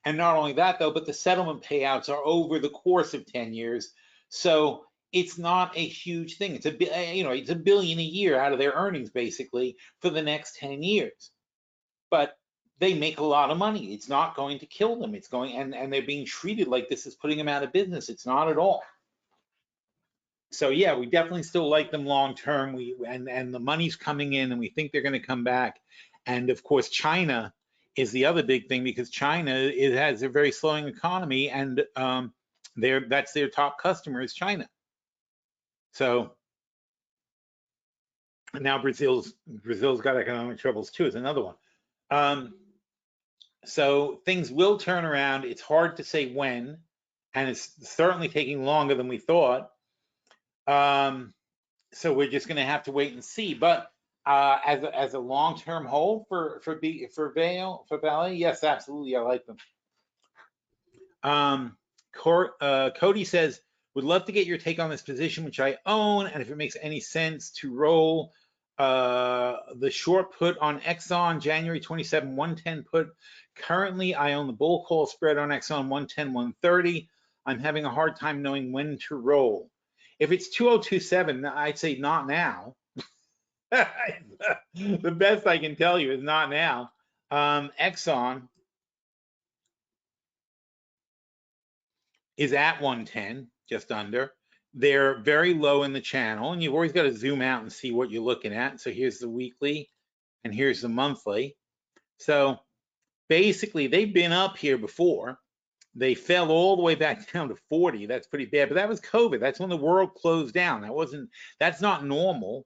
And not only that, though, but the settlement payouts are over the course of 10 years. So it's not a huge thing. It's it's $1 billion a year out of their earnings, basically, for the next 10 years. But they make a lot of money. It's not going to kill them. It's going, and they're being treated like this is putting them out of business. It's not at all. So yeah, we definitely still like them long term. And the money's coming in, and we think they're going to come back. And of course, China is the other big thing, because China has a very slowing economy, and that's their top customer is China. So now Brazil's got economic troubles too. Is another one. So things will turn around. It's hard to say when, and it's certainly taking longer than we thought. So we're just going to have to wait and see. But as a long-term hold for Vale, yes, absolutely, I like them. Cody says, would love to get your take on this position, which I own, and if it makes any sense to roll the short put on Exxon January 27 110 put. Currently, I own the bull call spread on Exxon 110 130. I'm having a hard time knowing when to roll. If it's 2027, I'd say not now. The best I can tell you is not now. Exxon is at 110, just under. They're very low in the channel, and you've always got to zoom out and see what you're looking at. So here's the weekly, and here's the monthly. So basically, they've been up here before. They fell all the way back down to 40. That's pretty bad, but that was COVID. That's when the world closed down. That's not normal.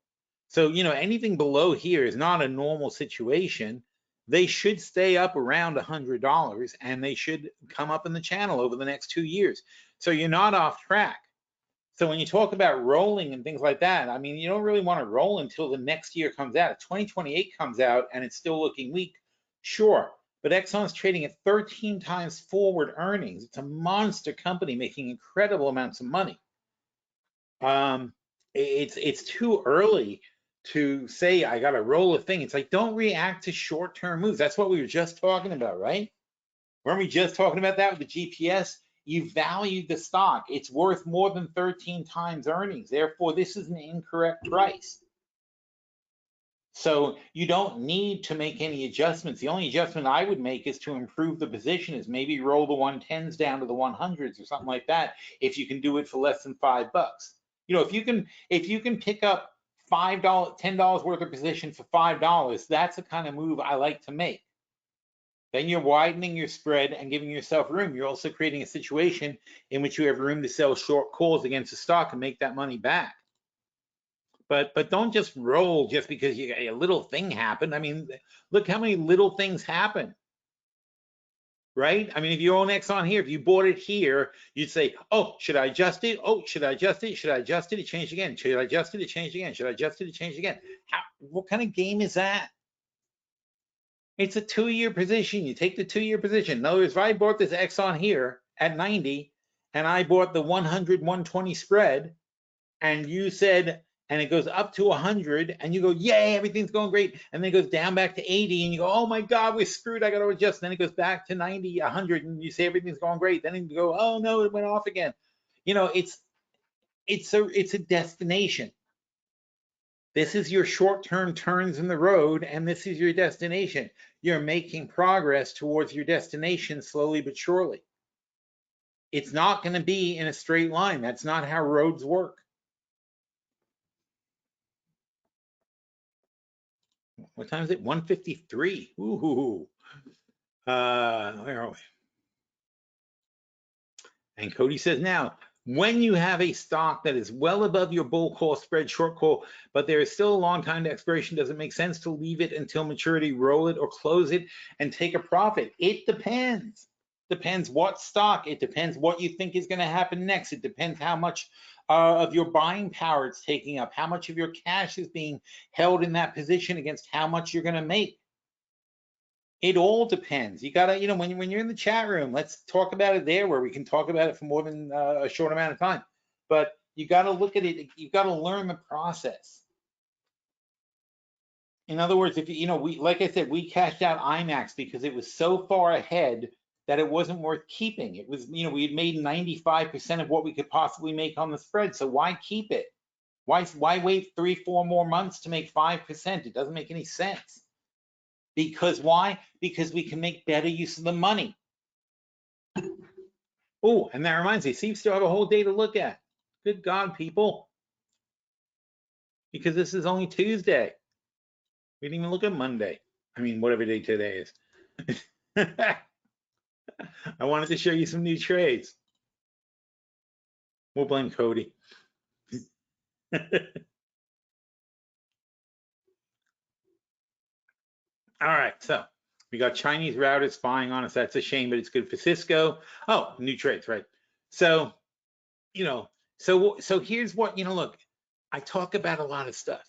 So, anything below here is not a normal situation. They should stay up around $100, and they should come up in the channel over the next 2 years. So you're not off track. So when you talk about rolling and things like that, I mean, you don't really want to roll until the next year comes out. If 2028 comes out and it's still looking weak, sure. But Exxon's trading at 13 times forward earnings. It's a monster company making incredible amounts of money. It's too early to say I got to roll a thing. It's like, don't react to short-term moves. That's what we were just talking about, right? Weren't we just talking about that with the GPS? You valued the stock. It's worth more than 13 times earnings. Therefore, this is an incorrect price. So you don't need to make any adjustments. The only adjustment I would make is to improve the position, is maybe roll the 110s down to the 100s or something like that, if you can do it for less than $5. If you can pick up $10 worth of position for $5, that's the kind of move I like to make. Then you're widening your spread and giving yourself room. You're also creating a situation in which you have room to sell short calls against the stock and make that money back. But don't just roll just because a little thing happened. I mean, look how many little things happen, right? I mean, if you own Exxon here, if you bought it here, you'd say, oh, should I adjust it? Oh, should I adjust it? Should I adjust it? It changed again. Should I adjust it? It changed again. Should I adjust it? It changed again. What kind of game is that? It's a 2-year position. You take the 2-year position. In other words, if I bought this Exxon here at 90 and I bought the 100, 120 spread, and you said, and it goes up to 100, and you go, yay, everything's going great, and then it goes down back to 80, and you go, oh my God, we're screwed, I got to adjust. And then it goes back to 90, 100, and you say everything's going great. Then you go, oh no, it went off again. It's a destination. This is your short-term turns in the road, and this is your destination. You're making progress towards your destination slowly but surely. It's not going to be in a straight line. That's not how roads work. What time is it? 1:53. Ooh. Where are we? And Cody says, now, when you have a stock that is well above your bull call spread short call, but there is still a long time to expiration, does it make sense to leave it until maturity, roll it, or close it and take a profit? It depends. Depends what stock. It depends what you think is going to happen next. It depends how much of your buying power it's taking up, how much of your cash is being held in that position against how much you're going to make. It all depends. You gotta, when you're in the chat room, let's talk about it there where we can talk about it for more than a short amount of time. But you gotta look at it. You gotta learn the process. In other words, if we, like I said, we cashed out IMAX because it was so far ahead that it wasn't worth keeping. It was, we had made 95% of what we could possibly make on the spread. So why keep it? Why wait 3-4 more months to make 5%? It doesn't make any sense. Because why? Because we can make better use of the money. Oh, and that reminds me, see, we still have a whole day to look at. Good God, people. Because this is only Tuesday. We didn't even look at Monday. I mean, whatever day today is. I wanted to show you some new trades. We'll blame Cody. All right, so we got Chinese routers spying on us. That's a shame, but it's good for Cisco. Oh, new trades, right? So, so here's what, look, I talk about a lot of stuff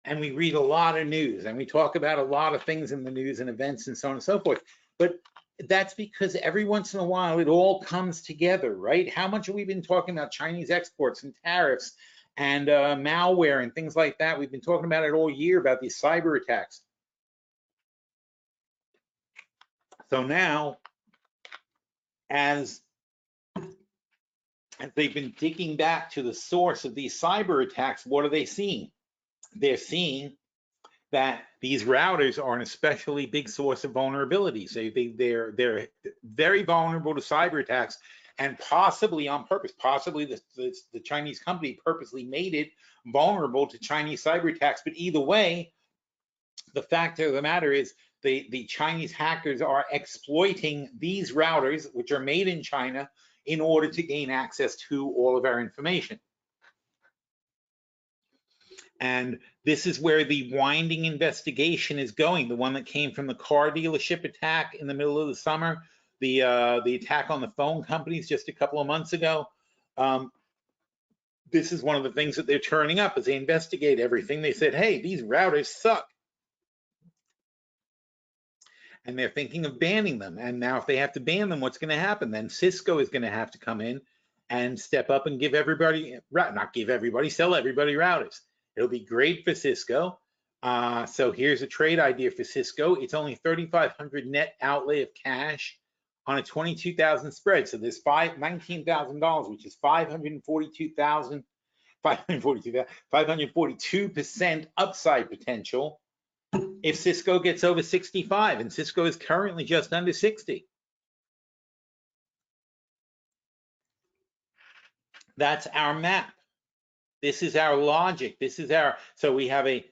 and we read a lot of news and we talk about a lot of things in the news and events and so on and so forth. But that's because every once in a while it all comes together, right? How much have we been talking about Chinese exports and tariffs and malware and things like that? We've been talking about it all year about these cyber attacks. So now, as they've been digging back to the source of these cyber attacks, what are they seeing? They're seeing that these routers are an especially big source of vulnerability. So they're very vulnerable to cyber attacks, and possibly on purpose. Possibly the Chinese company purposely made it vulnerable to Chinese cyber attacks. But either way, the fact of the matter is the Chinese hackers are exploiting these routers, which are made in China, in order to gain access to all of our information. And this is where the winding investigation is going, the one that came from the car dealership attack in the middle of the summer, the attack on the phone companies just a couple of months ago. This is one of the things that they're turning up as they investigate everything. They said, hey, these routers suck. And they're thinking of banning them. And now if they have to ban them, what's going to happen? Then Cisco is going to have to come in and step up and give everybody, not give everybody, sell everybody routers. It'll be great for Cisco. So here's a trade idea for Cisco. It's only 3,500 net outlay of cash on a 22,000 spread. So there's $19,000, which is 542% upside potential if Cisco gets over 65, and Cisco is currently just under 60. That's our map. This is our logic. This is our, so we have an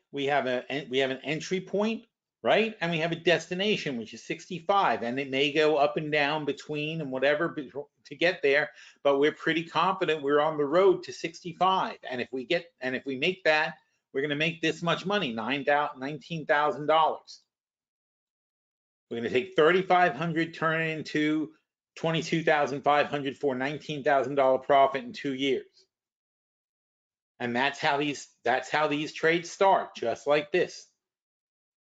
entry point, right? And we have a destination, which is 65, and it may go up and down between and whatever to get there, but we're pretty confident we're on the road to 65. And if we make that, we're going to make this much money, $19,000. We're going to take 3,500, turn it into 22,500 for $19,000 profit in 2 years. And that's how these trades start, just like this.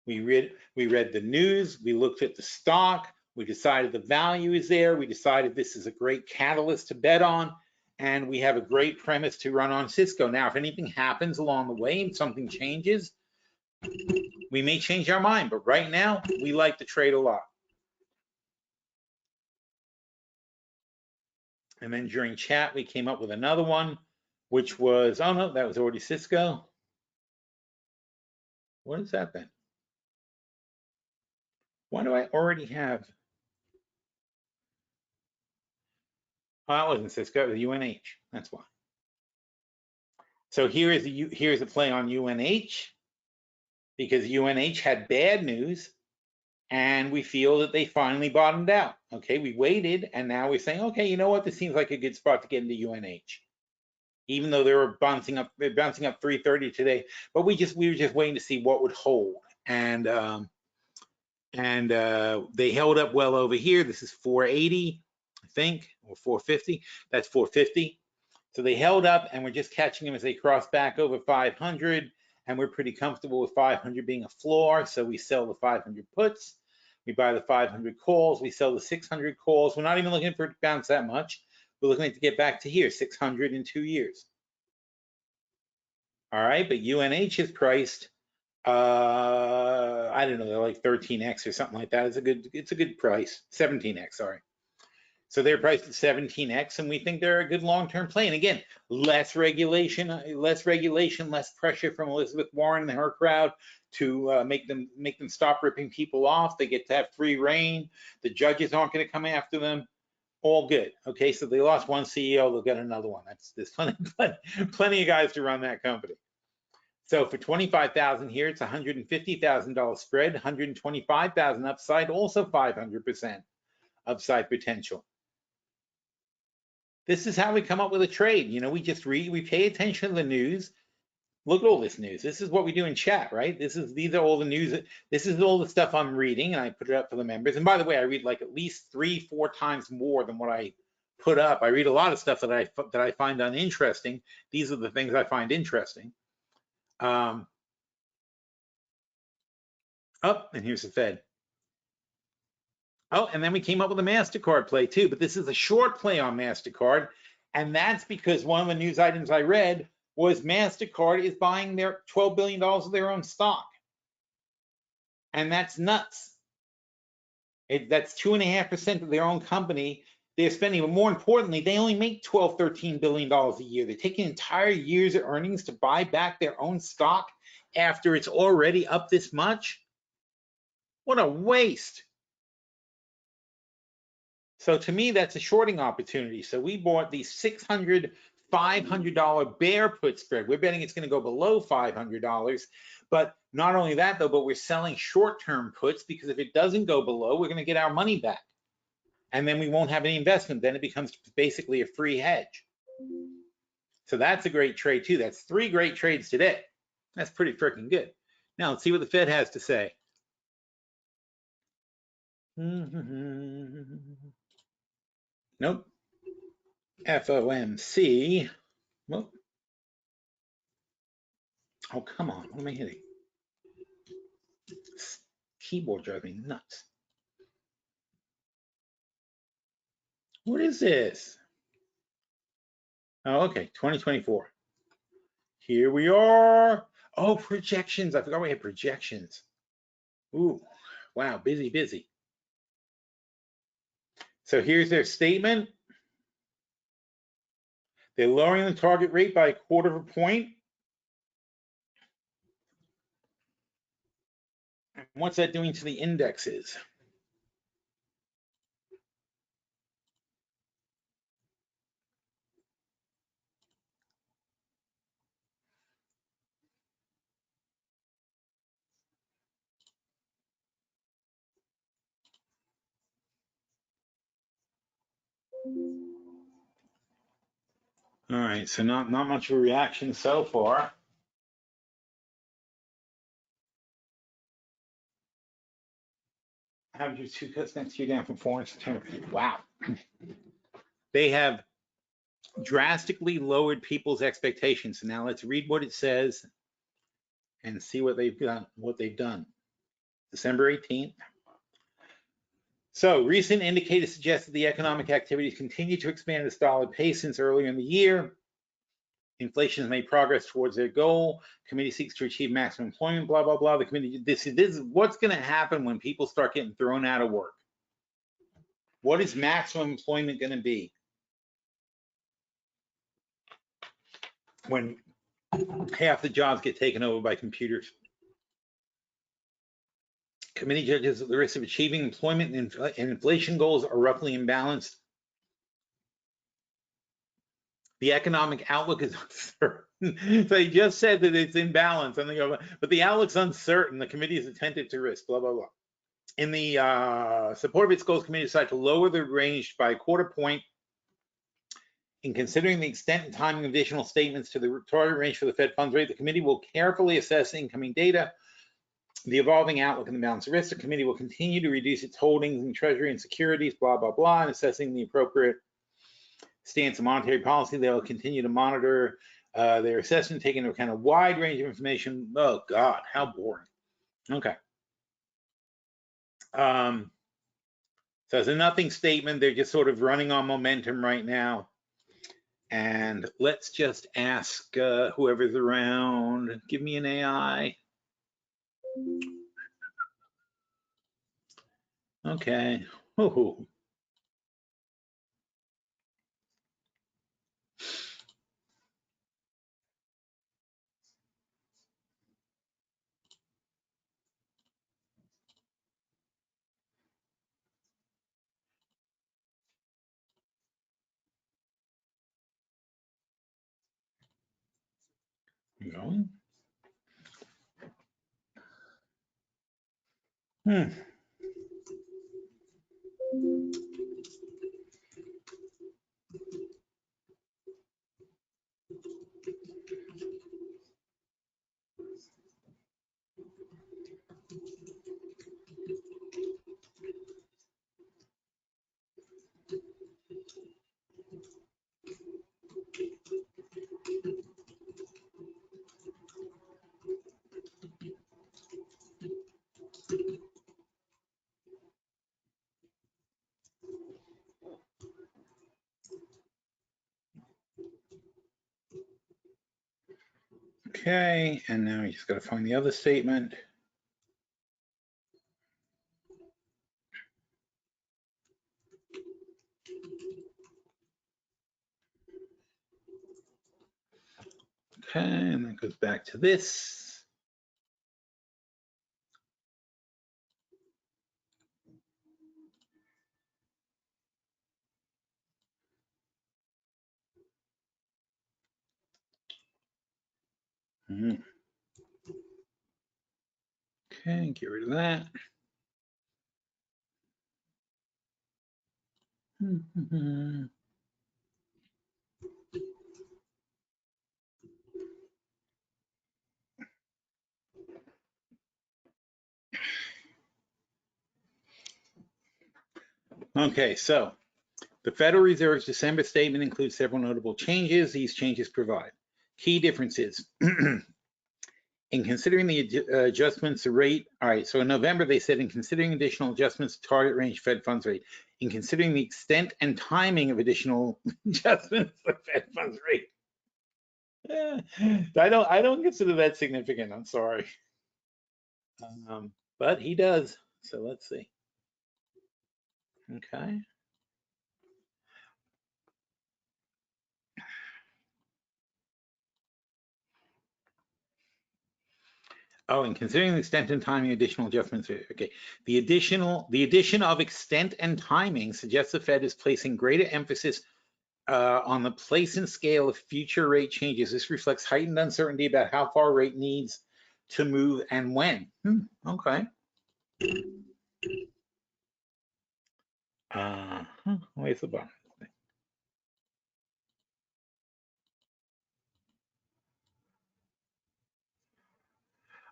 We read the news, we looked at the stock, we decided the value is there, we decided this is a great catalyst to bet on, and we have a great premise to run on Cisco. Now, if anything happens along the way and something changes, we may change our mind, but right now, we like the trade a lot. And then during chat, we came up with another one, which was, oh no, that was already Cisco. What is that then? Why do I already have? Oh, that wasn't Cisco, it was UNH. That's why. So here's a play on UNH because UNH had bad news and we feel that they finally bottomed out. Okay, we waited and now we're saying, okay, you know what? This seems like a good spot to get into UNH. Even though they were bouncing up 330 today, but we were just waiting to see what would hold. And they held up well over here. This is 480, I think, or 450. That's 450. So they held up and we're just catching them as they cross back over 500, and we're pretty comfortable with 500 being a floor. So we sell the 500 puts, we buy the 500 calls, we sell the 600 calls. We're not even looking for it to bounce that much. We're looking to get back to here, 600 in 2 years. All right, but UNH is priced, I don't know, they're like 13x or something like that. It's a good price, 17x, sorry. So they're priced at 17x, and we think they're a good long-term play. And again, less regulation, less pressure from Elizabeth Warren and her crowd to make them stop ripping people off. They get to have free reign. The judges aren't going to come after them. All good. Okay, so they lost one CEO, they'll get another one. There's plenty of guys to run that company. So for 25,000 here, it's $150,000 spread, 125,000 upside, also 500% upside potential. This is how we come up with a trade. You know, we pay attention to the news. Look at all this news. This is what we do in chat, right? These are all the news. This is all the stuff I'm reading, and I put it up for the members. And by the way, I read like at least 3-4 times more than what I put up. I read a lot of stuff that I find uninteresting. These are the things I find interesting. Oh, and here's the Fed. Oh, and then we came up with a MasterCard play too, but this is a short play on MasterCard. And that's because one of the news items I read was MasterCard is buying their $12 billion of their own stock. And that's nuts. That's 2.5% of their own company they're spending. But more importantly, they only make $12-13 billion a year. They're taking entire years of earnings to buy back their own stock after it's already up this much. What a waste. So to me, that's a shorting opportunity. So we bought these $600, $500 bear put spread. We're betting it's going to go below $500. But not only that, though, but we're selling short-term puts because if it doesn't go below, we're going to get our money back. And then we won't have any investment. Then it becomes basically a free hedge. So that's a great trade, too. That's 3 great trades today. That's pretty freaking good. Now, let's see what the Fed has to say. Nope. FOMC. Well, oh, come on. What am I hitting? This keyboard drives me nuts. What is this? Oh, okay. 2024. Here we are. Oh, projections. I forgot we had projections. Ooh, wow. Busy, busy. So here's their statement. They're lowering the target rate by 1/4 point. And what's that doing to the indexes? All right, so not much of a reaction so far. Average 2 cuts next year down from 4 in September. Wow. They have drastically lowered people's expectations. So now let's read what it says and see what they've done. December 18th. So recent indicators suggest that the economic activities continue to expand at a solid pace since earlier in the year. Inflation has made progress towards their goal. Committee seeks to achieve maximum employment, blah, blah, blah. The committee, this is what's going to happen when people start getting thrown out of work. What is maximum employment going to be? When half the jobs get taken over by computers. Committee judges the risk of achieving employment and inflation goals are roughly imbalanced. The economic outlook is uncertain. So he just said that it's in balance, and they go, but the outlook's uncertain. The committee is attentive to risk, blah, blah, blah. In the support of its goals, committee decided to lower the range by a quarter point. In considering the extent and timing of additional statements to the target range for the Fed funds rate, the committee will carefully assess incoming data, the evolving outlook, and the balance of risk. The committee will continue to reduce its holdings in Treasury and securities, blah, blah, blah, and assessing the appropriate stance of monetary policy. They will continue to monitor their assessment, taking into account a wide range of information. Oh, God, how boring. Okay. So it's a nothing statement. They're just sort of running on momentum right now. And let's just ask whoever's around, give me an AI. Okay. Oh. Going. Okay, and now you just got to find the other statement. Okay, and that goes back to this. Okay, get rid of that. Okay, so the Federal Reserve's December statement includes several notable changes. These changes provide key differences. In considering the adjustments to rate, all right, so in November they said in considering additional adjustments to target range Fed funds rate, in considering the extent and timing of additional adjustments to Fed funds rate. I don't consider that significant, I'm sorry. But he does, so let's see. Okay. Oh, and considering the extent and timing, additional adjustments. Okay, the addition of extent and timing suggests the Fed is placing greater emphasis on the place and scale of future rate changes. This reflects heightened uncertainty about how far rate needs to move and when. Okay. Where's the bottom?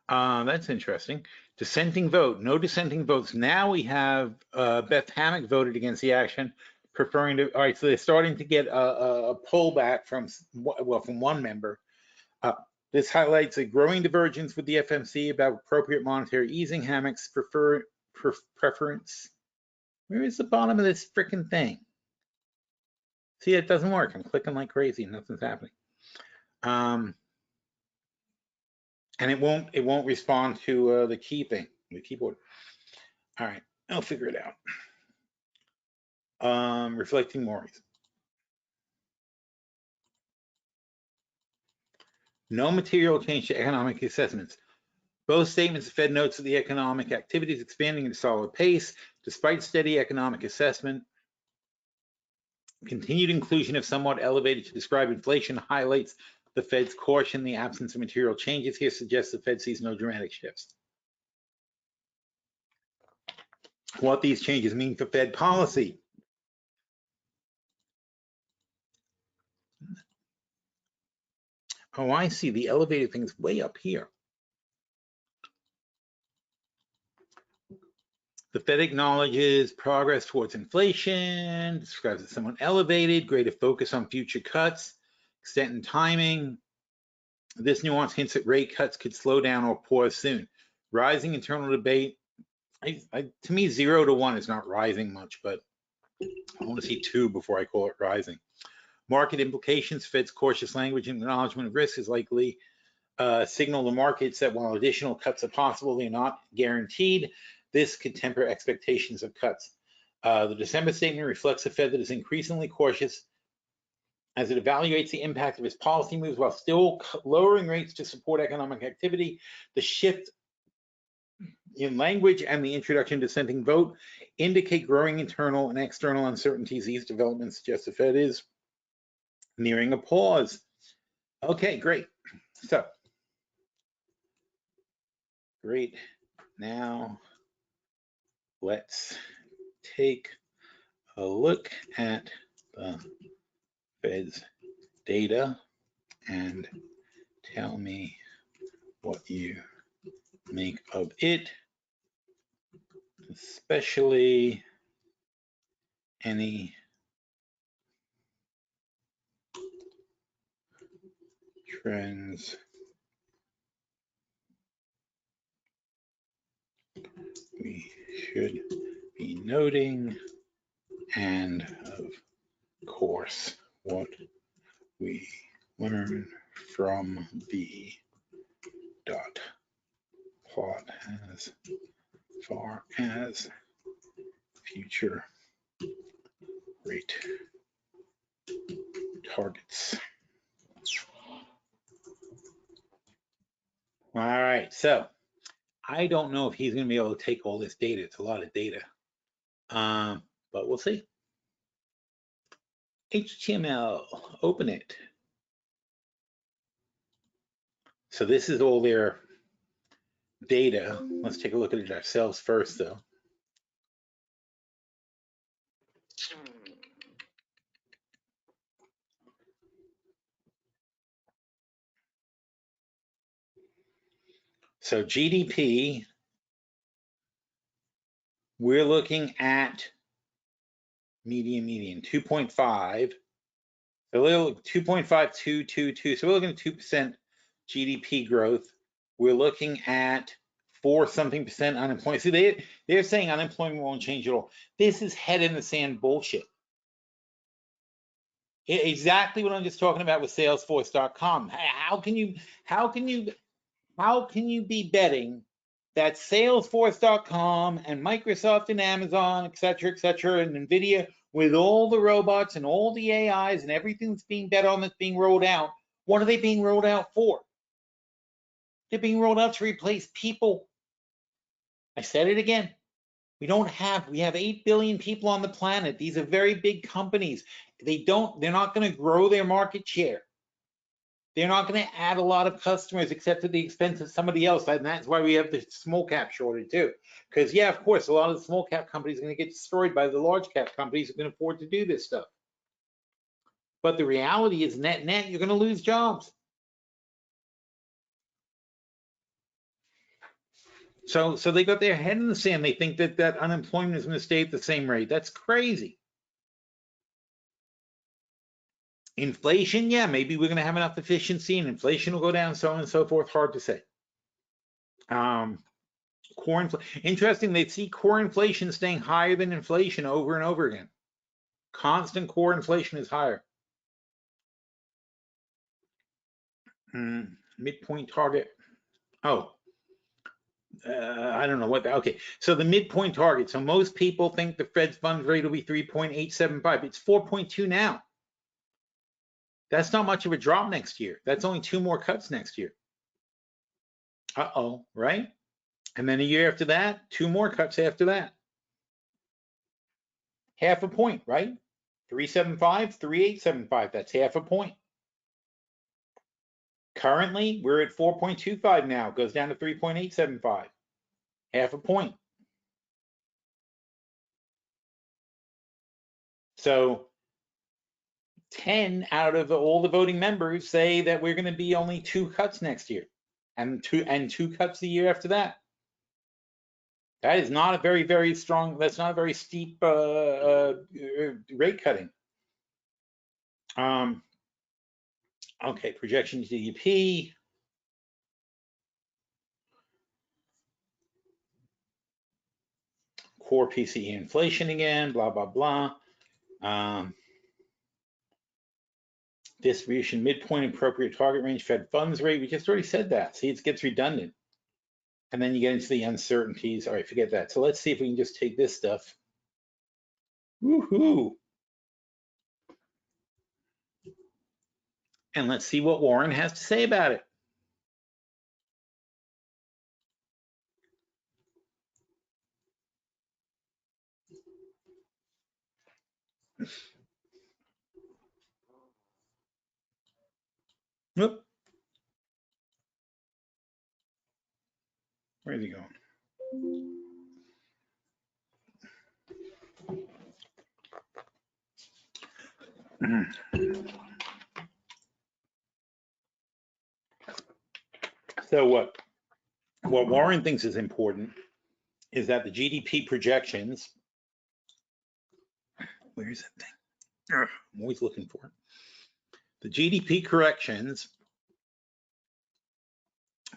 That's interesting. Dissenting vote, no dissenting votes. Now we have Beth Hammack voted against the action, preferring to, all right, so they're starting to get a pullback from, well, from one member. This highlights a growing divergence with the FMC about appropriate monetary easing. Hammack's preference. Where is the bottom of this freaking thing? See, it doesn't work. I'm clicking like crazy, nothing's happening. And it won't respond to the key thing, the keyboard. All right, I'll figure it out. Reflecting Maury's. No material change to economic assessments. Both statements, the Fed notes that the economic activity is expanding at a solid pace, despite steady economic assessment. Continued inclusion of somewhat elevated to describe inflation highlights the Fed's caution. The absence of material changes here suggests the Fed sees no dramatic shifts. What these changes mean for Fed policy. Oh, I see. The elevated thing's way up here. The Fed acknowledges progress towards inflation, describes it somewhat elevated, greater focus on future cuts, extent and timing. This nuance hints that rate cuts could slow down or pause soon. Rising internal debate. To me, 0 to 1 is not rising much, but I want to see 2 before I call it rising. Market implications. Fed's cautious language and acknowledgement of risk is likely signal the markets that while additional cuts are possible, they're not guaranteed. This could temper expectations of cuts. The December statement reflects a Fed that is increasingly cautious as it evaluates the impact of its policy moves while still lowering rates to support economic activity. The shift in language and the introduction of dissenting vote indicate growing internal and external uncertainties. These developments suggest the Fed is nearing a pause. Okay, great. So, great. Now, let's take a look at the Fed's data and tell me what you make of it, especially any trends we should be noting, and of course, what we learn from the dot plot as far as future rate targets. All right, so I don't know if he's going to be able to take all this data. It's a lot of data, but we'll see. HTML, open it. So this is all their data. Let's take a look at it ourselves first, though. So GDP, we're looking at median 2.5. So we're looking 2.5222. So we're looking at 2% GDP growth. We're looking at 4-something% unemployment. See, they're saying unemployment won't change at all. This is head in the sand bullshit. Exactly what I'm just talking about with Salesforce.com. How can you be betting that Salesforce.com and Microsoft and Amazon, et cetera, and NVIDIA, with all the robots and all the AIs and everything that's being bet on that's being rolled out, what are they being rolled out for? They're being rolled out to replace people. I said it again. We have 8 billion people on the planet. These are very big companies. They're not going to grow their market share. They're not going to add a lot of customers except at the expense of somebody else. And that's why we have the small cap shortage too. Because yeah, of course, a lot of the small cap companies are going to get destroyed by the large cap companies who can afford to do this stuff. But the reality is net, you're going to lose jobs. So they got their head in the sand. They think that unemployment is going to stay at the same rate. That's crazy. Inflation, yeah, maybe we're going to have enough efficiency and inflation will go down, so on and so forth. Hard to say. Core inflation. Interesting, they see core inflation staying higher than inflation over and over again. Constant core inflation is higher. Midpoint target. Oh, I don't know what. Okay, so the midpoint target. So most people think the Fed's funds rate will be 3.875. It's 4.2 now. That's not much of a drop next year. That's only 2 more cuts next year. Uh-oh, right? And then a year after that, 2 more cuts after that. Half a point, right? 375, 3875, that's half a point. Currently, we're at 4.25 now, goes down to 3.875, half a point. So 10 out of all the voting members say that we're going to be only 2 cuts next year, and two cuts the year after that. That is not a very strong. That's not a very steep rate cutting. Okay, projection GDP. Core PCE inflation again. Blah blah blah. Distribution midpoint appropriate target range Fed funds rate. We just already said that. See, it gets redundant. And then you get into the uncertainties. All right, forget that. So let's see if we can just take this stuff. Woohoo! And let's see what Warren has to say about it. Whoop. Where's he going? So what Warren thinks is important is that the GDP projections, where is that thing? I'm always looking for it. The GDP corrections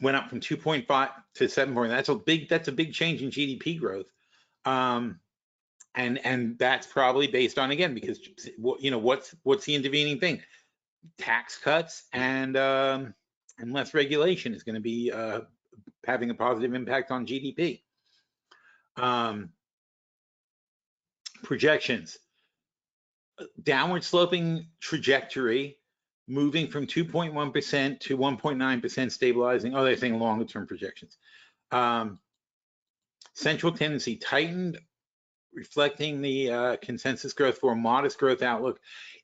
went up from 2.5 to 7. That's a big change in GDP growth. And that's probably based on, again, because what's the intervening thing? Tax cuts and less regulation is going to be having a positive impact on GDP. Projections, downward sloping trajectory, moving from 2.1% to 1.9% stabilizing. Oh, they're saying longer term projections. Central tendency tightened, reflecting the consensus growth for a modest growth outlook.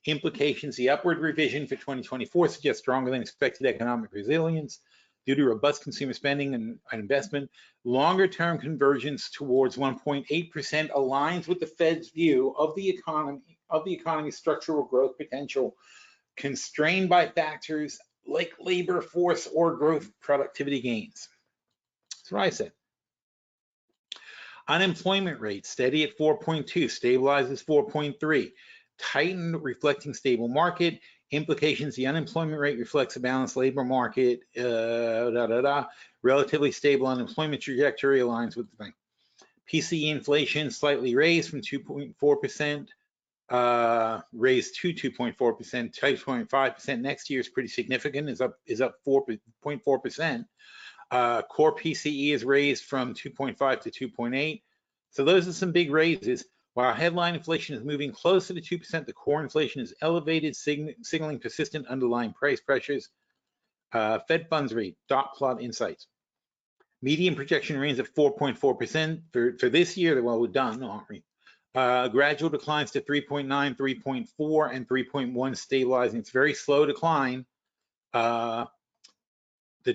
Implications, the upward revision for 2024 suggests stronger than expected economic resilience due to robust consumer spending and investment. Longer term convergence towards 1.8% aligns with the Fed's view of the economy's structural growth potential, constrained by factors like labor force or growth productivity gains. That's what I said. Unemployment rate steady at 4.2, stabilizes 4.3, tightened reflecting stable market. Implications, the unemployment rate reflects a balanced labor market, relatively stable unemployment trajectory aligns with the thing. PCE inflation slightly raised from 2.4%, raised to 2.4%, 2.5% next year is pretty significant, is up 4.4%. Core PCE is raised from 2.5 to 2.8. So those are some big raises. While headline inflation is moving closer to 2%, the core inflation is elevated, signaling persistent underlying price pressures. Fed funds rate, dot plot insights. Median projection range of 4.4% for this year. Well, we're done, aren't we? Gradual declines to 3.9, 3.4, and 3.1 stabilizing. It's very slow decline. The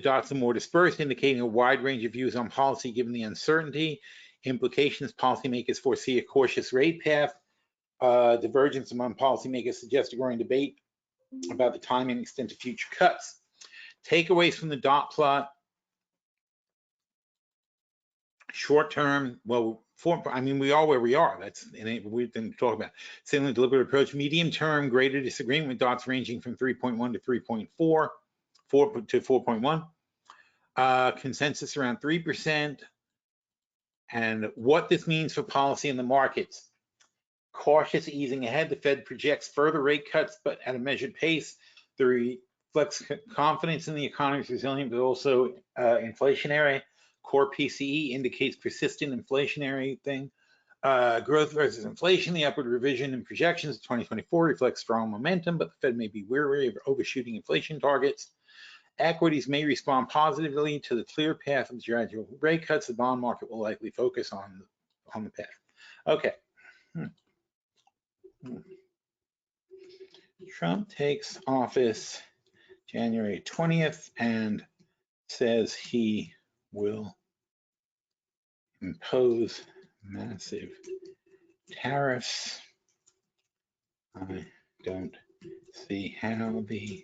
dots are more dispersed, indicating a wide range of views on policy given the uncertainty. Implications, policymakers foresee a cautious rate path. Divergence among policymakers suggests a growing debate about the time and extent of future cuts. Takeaways from the dot plot. Short term, well, we are where we are. That's we've been talking about. Signaling deliberate approach. Medium term, greater disagreement with dots ranging from 3.1 to 3.4, 4 to 4.1. Consensus around 3%. And what this means for policy in the markets. Cautious easing ahead. The Fed projects further rate cuts, but at a measured pace. The reflects confidence in the economy's resilient, but also inflationary. Core PCE indicates persistent inflationary thing. Growth versus inflation. The upward revision in projections of 2024 reflects strong momentum, but the Fed may be wary of overshooting inflation targets. Equities may respond positively to the clear path of gradual rate cuts. The bond market will likely focus on the path. Okay. Trump takes office January 20th and says he will impose massive tariffs. I don't see how the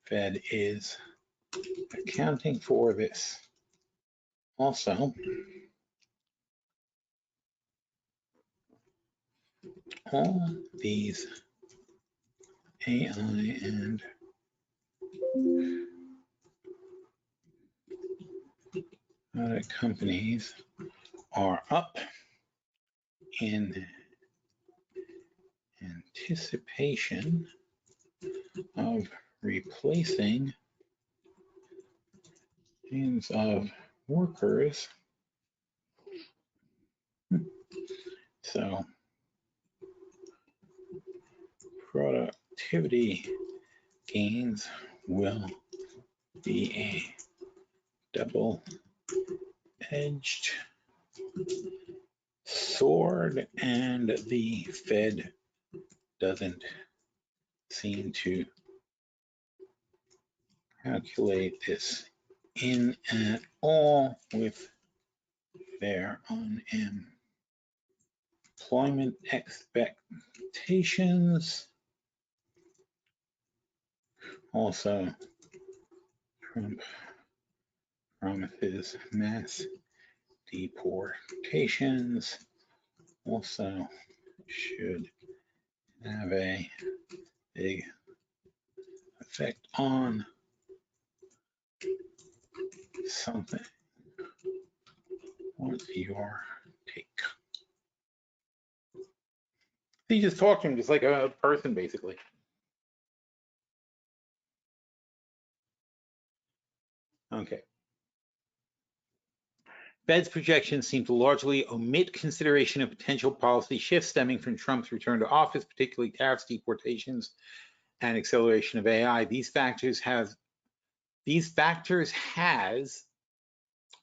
Fed is accounting for this. Also, all these AI and other companies are up in anticipation of replacing millions of workers. So productivity gains will be a double-edged sword, and the Fed doesn't seem to calculate this in at all with their unemployment expectations. Also, Trump promises mass deportations. Also should have a big effect on something. What's your take? He just talked to him just like a person, basically. Okay. Fed's projections seem to largely omit consideration of potential policy shifts stemming from Trump's return to office, particularly tariffs, deportations, and acceleration of AI. These factors has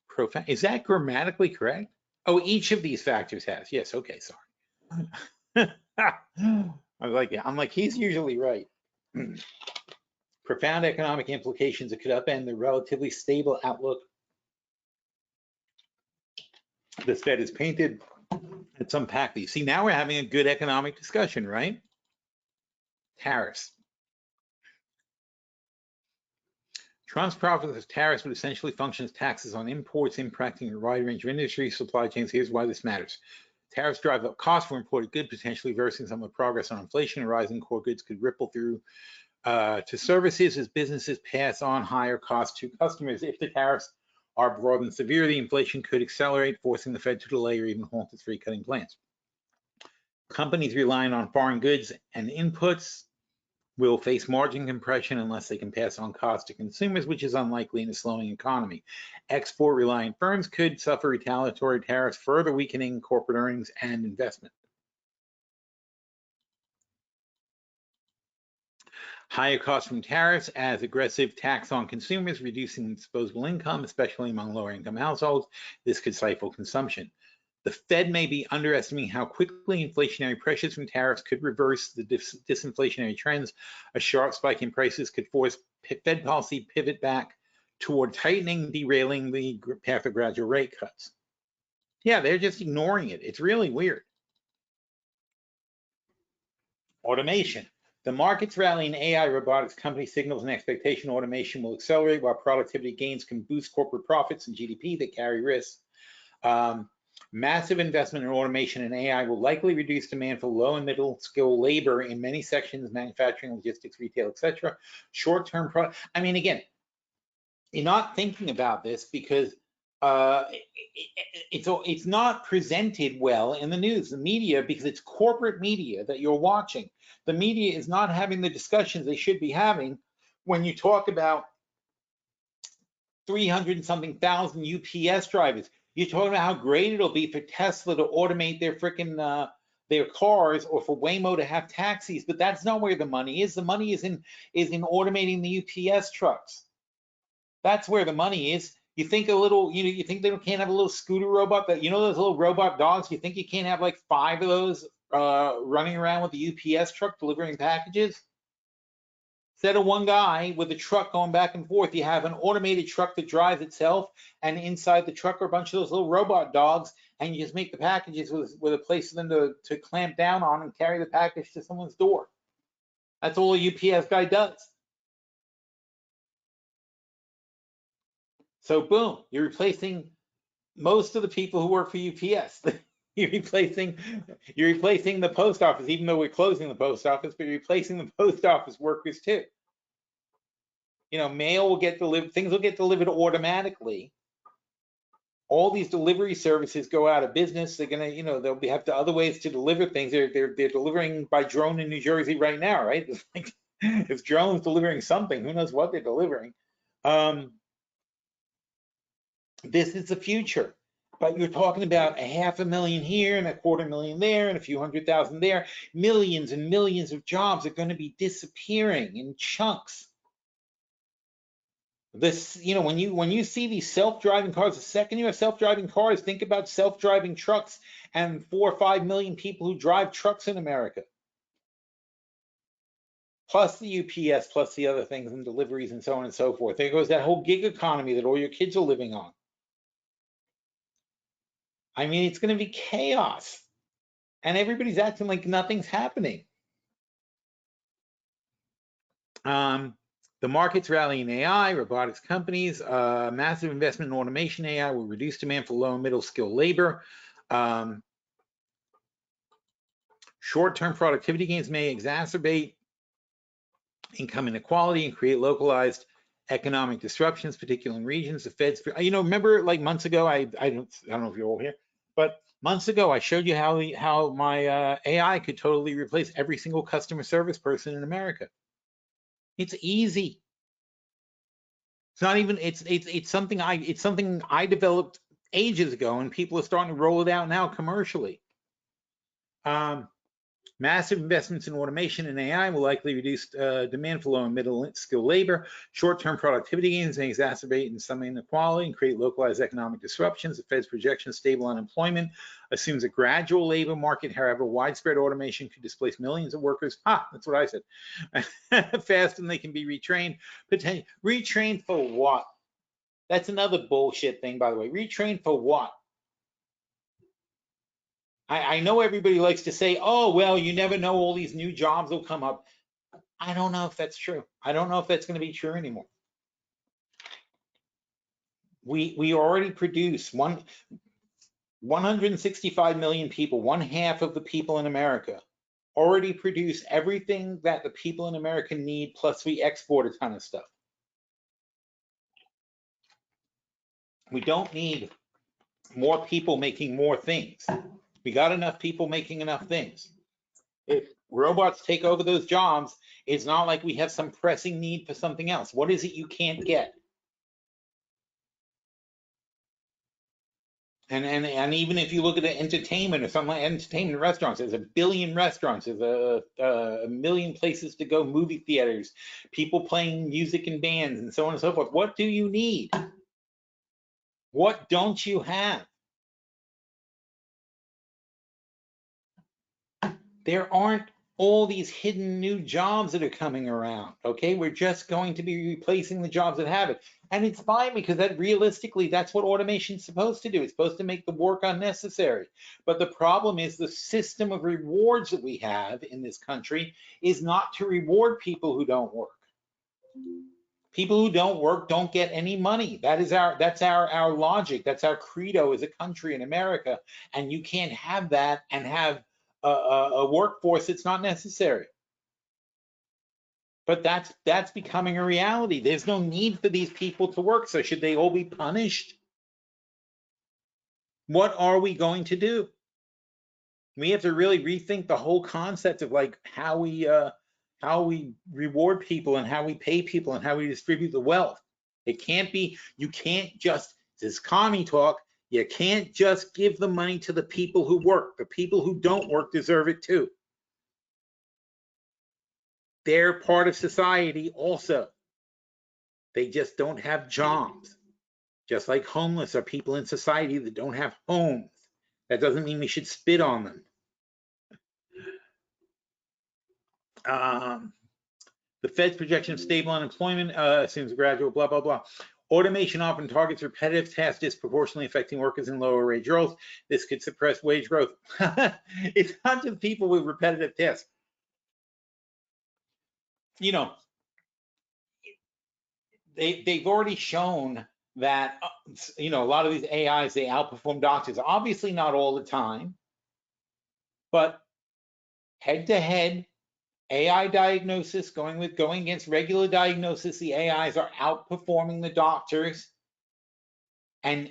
profound. Is that grammatically correct? Oh, each of these factors has. Yes. Okay. Sorry. I'm like, he's usually right. Profound economic implications that could upend the relatively stable outlook the Fed is painted. Let's unpack these. See, now we're having a good economic discussion, right? Tariffs. Trump's profits of tariffs would essentially function as taxes on imports, impacting a wide range of industries, supply chains. Here's why this matters. Tariffs drive up costs for imported goods, potentially reversing some of the progress on inflation. Rising core goods could ripple through to services as businesses pass on higher costs to customers. If the tariffs are broad and severe, the inflation could accelerate, forcing the Fed to delay or even halt its rate-cutting plans. Companies relying on foreign goods and inputs will face margin compression unless they can pass on costs to consumers, which is unlikely in a slowing economy. Export-reliant firms could suffer retaliatory tariffs, further weakening corporate earnings and investment. Higher costs from tariffs as aggressive tax on consumers, reducing disposable income, especially among lower-income households. This could stifle consumption. The Fed may be underestimating how quickly inflationary pressures from tariffs could reverse the disinflationary trends. A sharp spike in prices could force Fed policy pivot back toward tightening, derailing the path of gradual rate cuts. Yeah, they're just ignoring it. It's really weird. Automation. The market's rally in AI robotics company signals an expectation automation will accelerate, while productivity gains can boost corporate profits and GDP that carry risks. Massive investment in automation and AI will likely reduce demand for low and middle skill labor in many sections, manufacturing, logistics, retail, etc. Short-term product. I mean, again, you're not thinking about this because it's not presented well in the news, the media, because it's corporate media that you're watching. The media is not having the discussions they should be having when you talk about 300-something thousand UPS drivers. You're talking about how great it'll be for Tesla to automate their freaking their cars, or for Waymo to have taxis, but that's not where the money is. The money is in automating the UPS trucks. That's where the money is. You think a little, you think they can't have a little scooter robot that, those little robot dogs? You think you can't have like 5 of those running around with the UPS truck delivering packages? Instead of one guy with a truck going back and forth, you have an automated truck that drives itself, and inside the truck are a bunch of those little robot dogs, and you just make the packages with a place for them to clamp down on and carry the package to someone's door. That's all a UPS guy does. So boom, you're replacing most of the people who work for UPS. You're replacing the post office, even though we're closing the post office, but you're replacing the post office workers too. Mail will get delivered, things will get delivered automatically. All these delivery services go out of business. They're gonna, they'll have other ways to deliver things. They're delivering by drone in New Jersey right now, right? It's like, if drones delivering something, who knows what they're delivering. This is the future. But you're talking about 500,000 here and 250,000 there and a few 100,000 there. Millions and millions of jobs are going to be disappearing in chunks. This, when you see these self-driving cars, the second you have self-driving cars, think about self-driving trucks and 4 or 5 million people who drive trucks in America. Plus the UPS, plus the other things and deliveries and so on and so forth. There goes that whole gig economy that all your kids are living on. I mean, it's going to be chaos. And everybody's acting like nothing's happening. The market's rallying AI, robotics companies, massive investment in automation AI will reduce demand for low and middle skill labor. Short-term productivity gains may exacerbate income inequality and create localized economic disruptions, particularly in regions. The Fed's, remember like months ago, I don't know if you're all here, but months ago I showed you how my AI could totally replace every single customer service person in America. It's easy. It's not even, it's something I developed ages ago, and people are starting to roll it out now commercially. Massive investments in automation and AI will likely reduce demand for low and middle skill labor. Short-term productivity gains may exacerbate in some inequality and create localized economic disruptions. The Fed's projection of stable unemployment assumes a gradual labor market. However, widespread automation could displace millions of workers. That's what I said. Faster than they can be retrained. Retrained for what? That's another bullshit thing, by the way. Retrained for what? I know everybody likes to say, oh, well, you never know, all these new jobs will come up. I don't know if that's true. I don't know if that's going to be true anymore. We already produce 165 million people, 1/2 of the people in America already produce everything that the people in America need, plus we export a ton of stuff. We don't need more people making more things. We got enough people making enough things. If robots take over those jobs, it's not like we have some pressing need for something else. What is it you can't get? And even if you look at entertainment or something like entertainment restaurants, there's 1 billion restaurants, there's a million places to go, movie theaters, people playing music in bands and so on and so forth. What do you need? What don't you have? There aren't all these hidden new jobs that are coming around, okay? We're just going to be replacing the jobs that have it. And it's fine, because that realistically, that's what automation is supposed to do. It's supposed to make the work unnecessary. But the problem is the system of rewards that we have in this country is not to reward people who don't work. People who don't work don't get any money. That's our logic. That's our credo as a country in America. And you can't have that and have a workforce that's not necessary. But that's becoming a reality. There's no need for these people to work. So should they all be punished? What are we going to do? We have to really rethink the whole concept of like how we reward people and how we pay people and how we distribute the wealth. It can't be, you can't just, this is commie talk, you can't just give the money to the people who work. The people who don't work deserve it too. They're part of society also. They just don't have jobs. Just like homeless are people in society that don't have homes. That doesn't mean we should spit on them. The Fed's projection of stable unemployment assumes gradual blah, blah, blah. Automation often targets repetitive tasks disproportionately affecting workers in lower wage roles. This could suppress wage growth. It's not just people with repetitive tasks. You know, they've already shown that, you know, a lot of these AIs, they outperform doctors. Obviously not all the time, but head to head, AI diagnosis going against regular diagnosis, the AIs are outperforming the doctors. And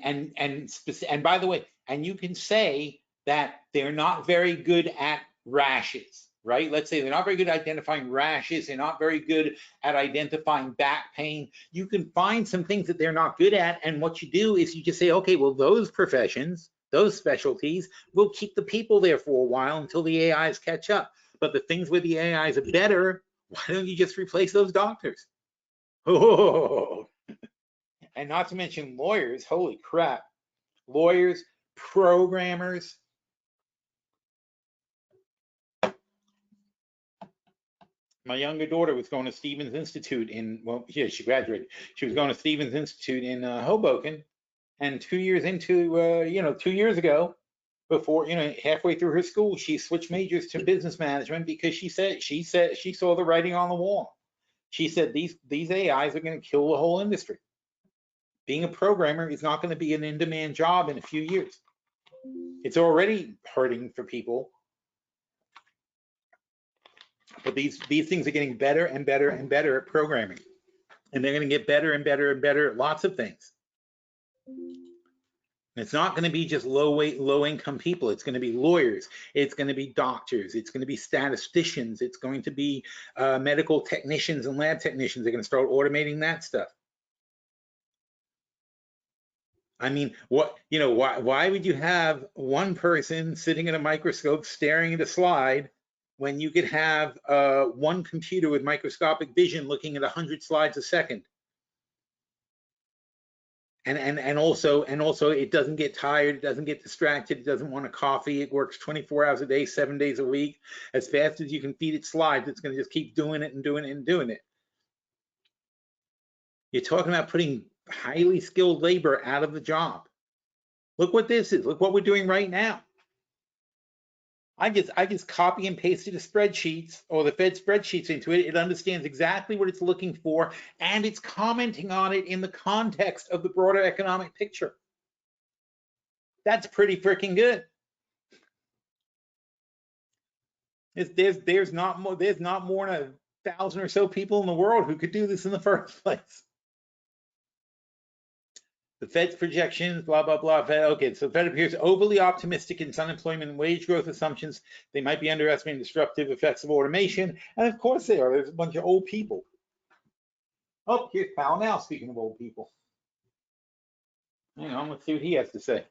by the way, and you can say that they're not very good at rashes, right? Let's say they're not very good at identifying rashes. They're not very good at identifying back pain. You can find some things that they're not good at. And what you do is you just say, okay, well, those professions, those specialties, will keep the people there for a while until the AIs catch up. But the things where the AIs are better, why don't you just replace those doctors? Oh, and not to mention lawyers, holy crap. Lawyers, programmers. My younger daughter was going to Stevens Institute well, yeah, she graduated. She was going to Stevens Institute in Hoboken. And 2 years into, 2 years ago, before, halfway through her school, she switched majors to business management because she said she saw the writing on the wall. She said these AIs are going to kill the whole industry. Being a programmer is not going to be an in-demand job in a few years. It's already hurting for people. But these things are getting better and better and better at programming. And they're going to get better and better and better at lots of things. It's not going to be just low income people. It's going to be lawyers. It's going to be doctors. It's going to be statisticians. It's going to be medical technicians and lab technicians. They're going to start automating that stuff. I mean, why would you have one person sitting at a microscope staring at a slide when you could have one computer with microscopic vision looking at 100 slides a second? And also it doesn't get tired, it doesn't get distracted, it doesn't want a coffee, it works 24 hours a day, 7 days a week. As fast as you can feed it slides, it's going to just keep doing it and doing it and doing it. You're talking about putting highly skilled labor out of the job. Look what this is. Look what we're doing right now. I just copy and pasted the spreadsheets or the Fed spreadsheets into it. It understands exactly what it's looking for, and it's commenting on it in the context of the broader economic picture. That's pretty freaking good. There's not more than 1,000 or so people in the world who could do this in the first place. The Fed's projections, blah, blah, blah. Okay, so the Fed appears overly optimistic in its unemployment and wage growth assumptions. They might be underestimating the disruptive effects of automation. And of course they are. There's a bunch of old people. Oh, here's Powell now, speaking of old people. Hang on, let's see what he has to say.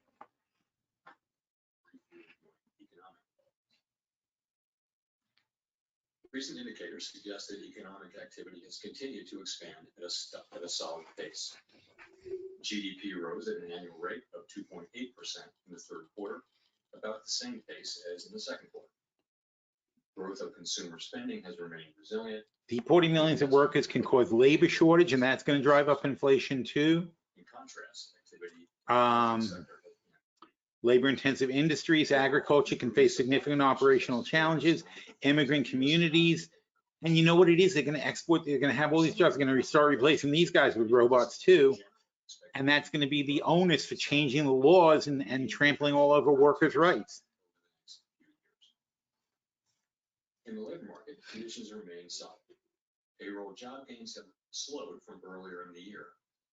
Recent indicators suggest that economic activity has continued to expand at a solid pace. GDP rose at an annual rate of 2.8% in the third quarter, about the same pace as in the second quarter. Growth of consumer spending has remained resilient. Deporting millions of workers can cause labor shortage, and that's going to drive up inflation too. In contrast, activity labor-intensive industries, agriculture can face significant operational challenges. Immigrant communities, and you know what it is? They're going to export. They're going to have all these jobs. They're going to start replacing these guys with robots too. And that's going to be the onus for changing the laws and trampling all over workers' rights. In the labor market, conditions remain solid. Payroll job gains have slowed from earlier in the year,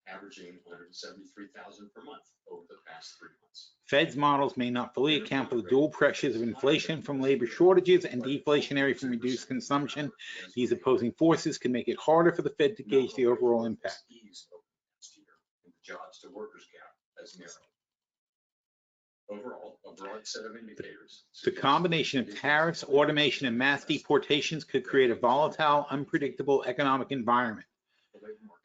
averaging 173,000 per month over the past 3 months. Fed's models may not fully account for the dual pressures of inflation from labor shortages and deflationary from reduced consumption. These opposing forces can make it harder for the Fed to gauge the overall impact. The jobs to workers gap has narrowed. Overall, a broad set of indicators. The combination of tariffs, automation, and mass deportations could create a volatile, unpredictable economic environment.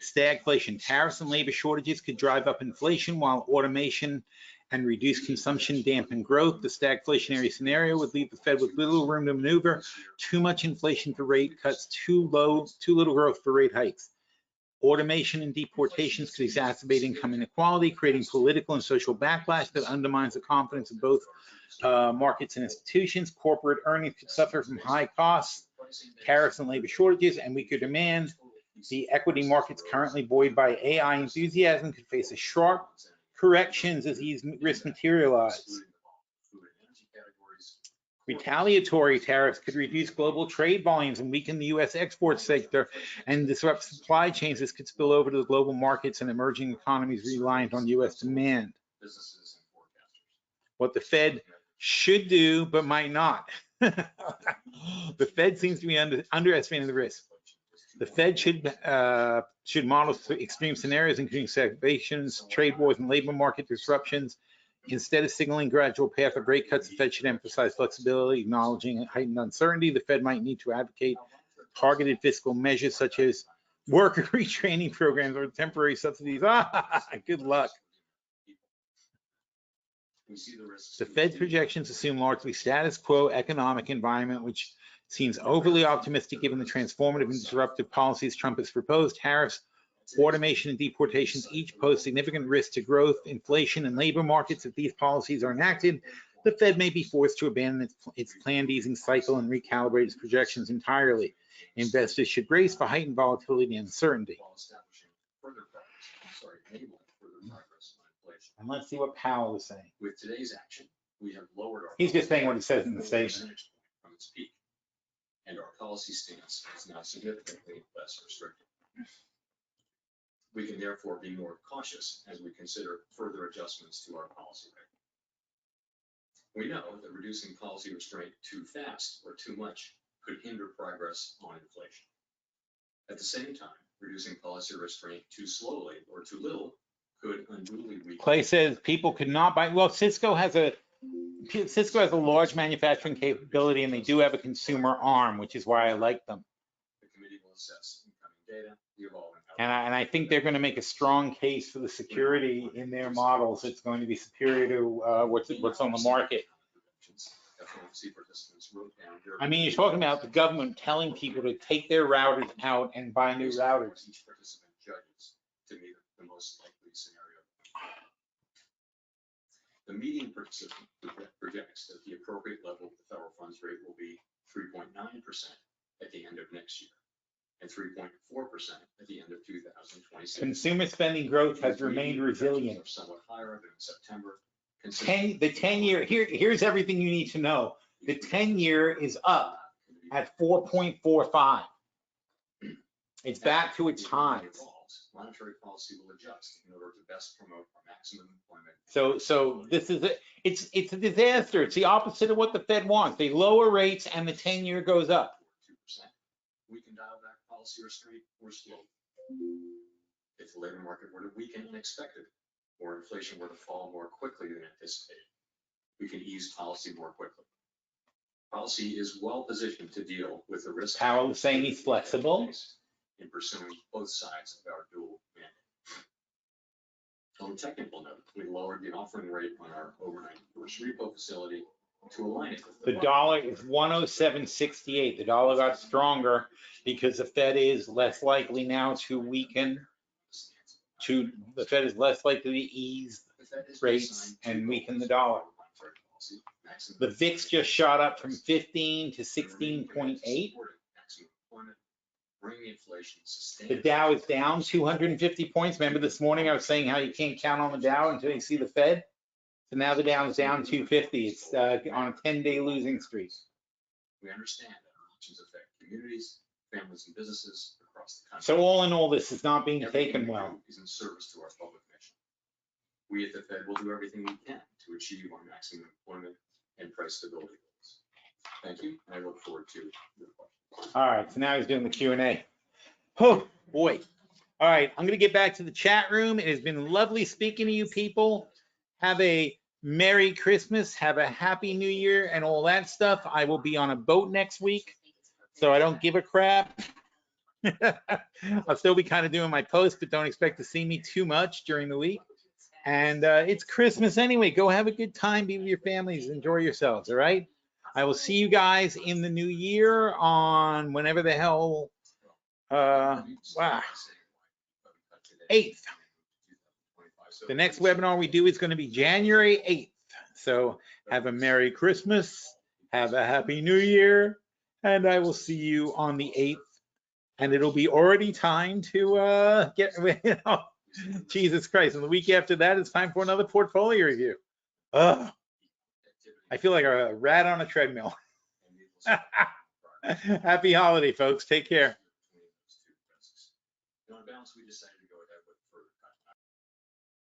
Stagflation, tariffs and labor shortages could drive up inflation while automation and reduced consumption dampen growth. The stagflationary scenario would leave the Fed with little room to maneuver, too much inflation for rate cuts, too little growth for rate hikes. Automation and deportations could exacerbate income inequality, creating political and social backlash that undermines the confidence of both markets and institutions. Corporate earnings could suffer from high costs, tariffs and labor shortages, and weaker demand. The equity markets currently buoyed by AI enthusiasm could face a sharp corrections as these risks materialize. Retaliatory tariffs could reduce global trade volumes and weaken the U.S. export sector and disrupt supply chains. This could spill over to the global markets and emerging economies reliant on U.S. demand. What the Fed should do, but might not. The Fed seems to be underestimating the risk. The Fed should model extreme scenarios, including stagflations, trade wars, and labor market disruptions. Instead of signaling gradual path of rate cuts, the Fed should emphasize flexibility, acknowledging heightened uncertainty. The Fed might need to advocate targeted fiscal measures such as worker retraining programs or temporary subsidies. Good luck. The Fed's projections assume largely status quo economic environment, which seems overly optimistic given the transformative and disruptive policies Trump has proposed. Tariffs, automation, and deportations each pose significant risk to growth, inflation, and labor markets. If these policies are enacted, the Fed may be forced to abandon its planned easing cycle and recalibrate its projections entirely. Investors should brace for heightened volatility and uncertainty. And let's see what Powell is saying. With today's action, we have lowered our. He's just saying what he says in the statement. From its peak, and our policy stance is now significantly less restrictive. We can therefore be more cautious as we consider further adjustments to our policy rate. We know that reducing policy restraint too fast or too much could hinder progress on inflation. At the same time, reducing policy restraint too slowly or too little could unduly weaken. Clay says people could not buy. Well, Cisco has a large manufacturing capability, and they do have a consumer arm, which is why I like them. The committee will assess incoming data, the evolving. And I think they're going to make a strong case for the security in their models. It's going to be superior to what's on the market. I mean, you're talking about the government telling people to take their routers out and buy new routers. Each participant judges to meet the most likely scenario. The median participant projects that the appropriate level of the federal funds rate will be 3.9% at the end of next year and 3.4% at the end of 2026. Consumer spending growth has remained resilient. Somewhat higher than in September. The 10-year, here's everything you need to know. The 10-year is up at 4.45. It's back to its highs. Monetary policy will adjust in order to best promote our maximum employment. So this is it's a disaster. It's the opposite of what the Fed wants. They lower rates and the 10-year goes up. 2%. We can dial back policy restraint or slow. If the labor market were to weaken unexpectedly, or inflation were to fall more quickly than anticipated, we can ease policy more quickly. Policy is well positioned to deal with the risk. Powell is saying he's flexible in pursuing both sides of our dual mandate. On a technical note, we lowered the offering rate on our overnight reverse repo facility to align it with the dollar is 107.68. The dollar got stronger because the Fed is less likely now to weaken. The Fed is less likely to ease rates and weaken the dollar. The VIX just shot up from 15 to 16.8. The Dow is down 250 points. Remember this morning I was saying how you can't count on the Dow until you see the Fed? So now the Dow is down 250. It's on a 10-day losing streak. We understand that our actions affect communities, families, and businesses across the country. So all in all, this is not being taken well. Is in service to our public mission. We at the Fed will do everything we can to achieve our maximum employment and price stability goals. Thank you, and I look forward to your questions. All right, so now he's doing the Q&A. Oh, boy. All right, I'm going to get back to the chat room. It has been lovely speaking to you people. Have a Merry Christmas, have a Happy New Year, and all that stuff. I will be on a boat next week, so I don't give a crap. I'll still be kind of doing my posts, but don't expect to see me too much during the week. And it's Christmas anyway. Go have a good time, be with your families, enjoy yourselves, all right? I will see you guys in the new year on whenever the hell, wow, 8th. The next webinar we do is going to be January 8th. So have a Merry Christmas, have a Happy New Year, and I will see you on the 8th. And it'll be already time to get, you know, Jesus Christ. And the week after that, it's time for another portfolio review. Ugh. I feel like a rat on a treadmill. Happy holiday, folks. Take care. On balance, we decided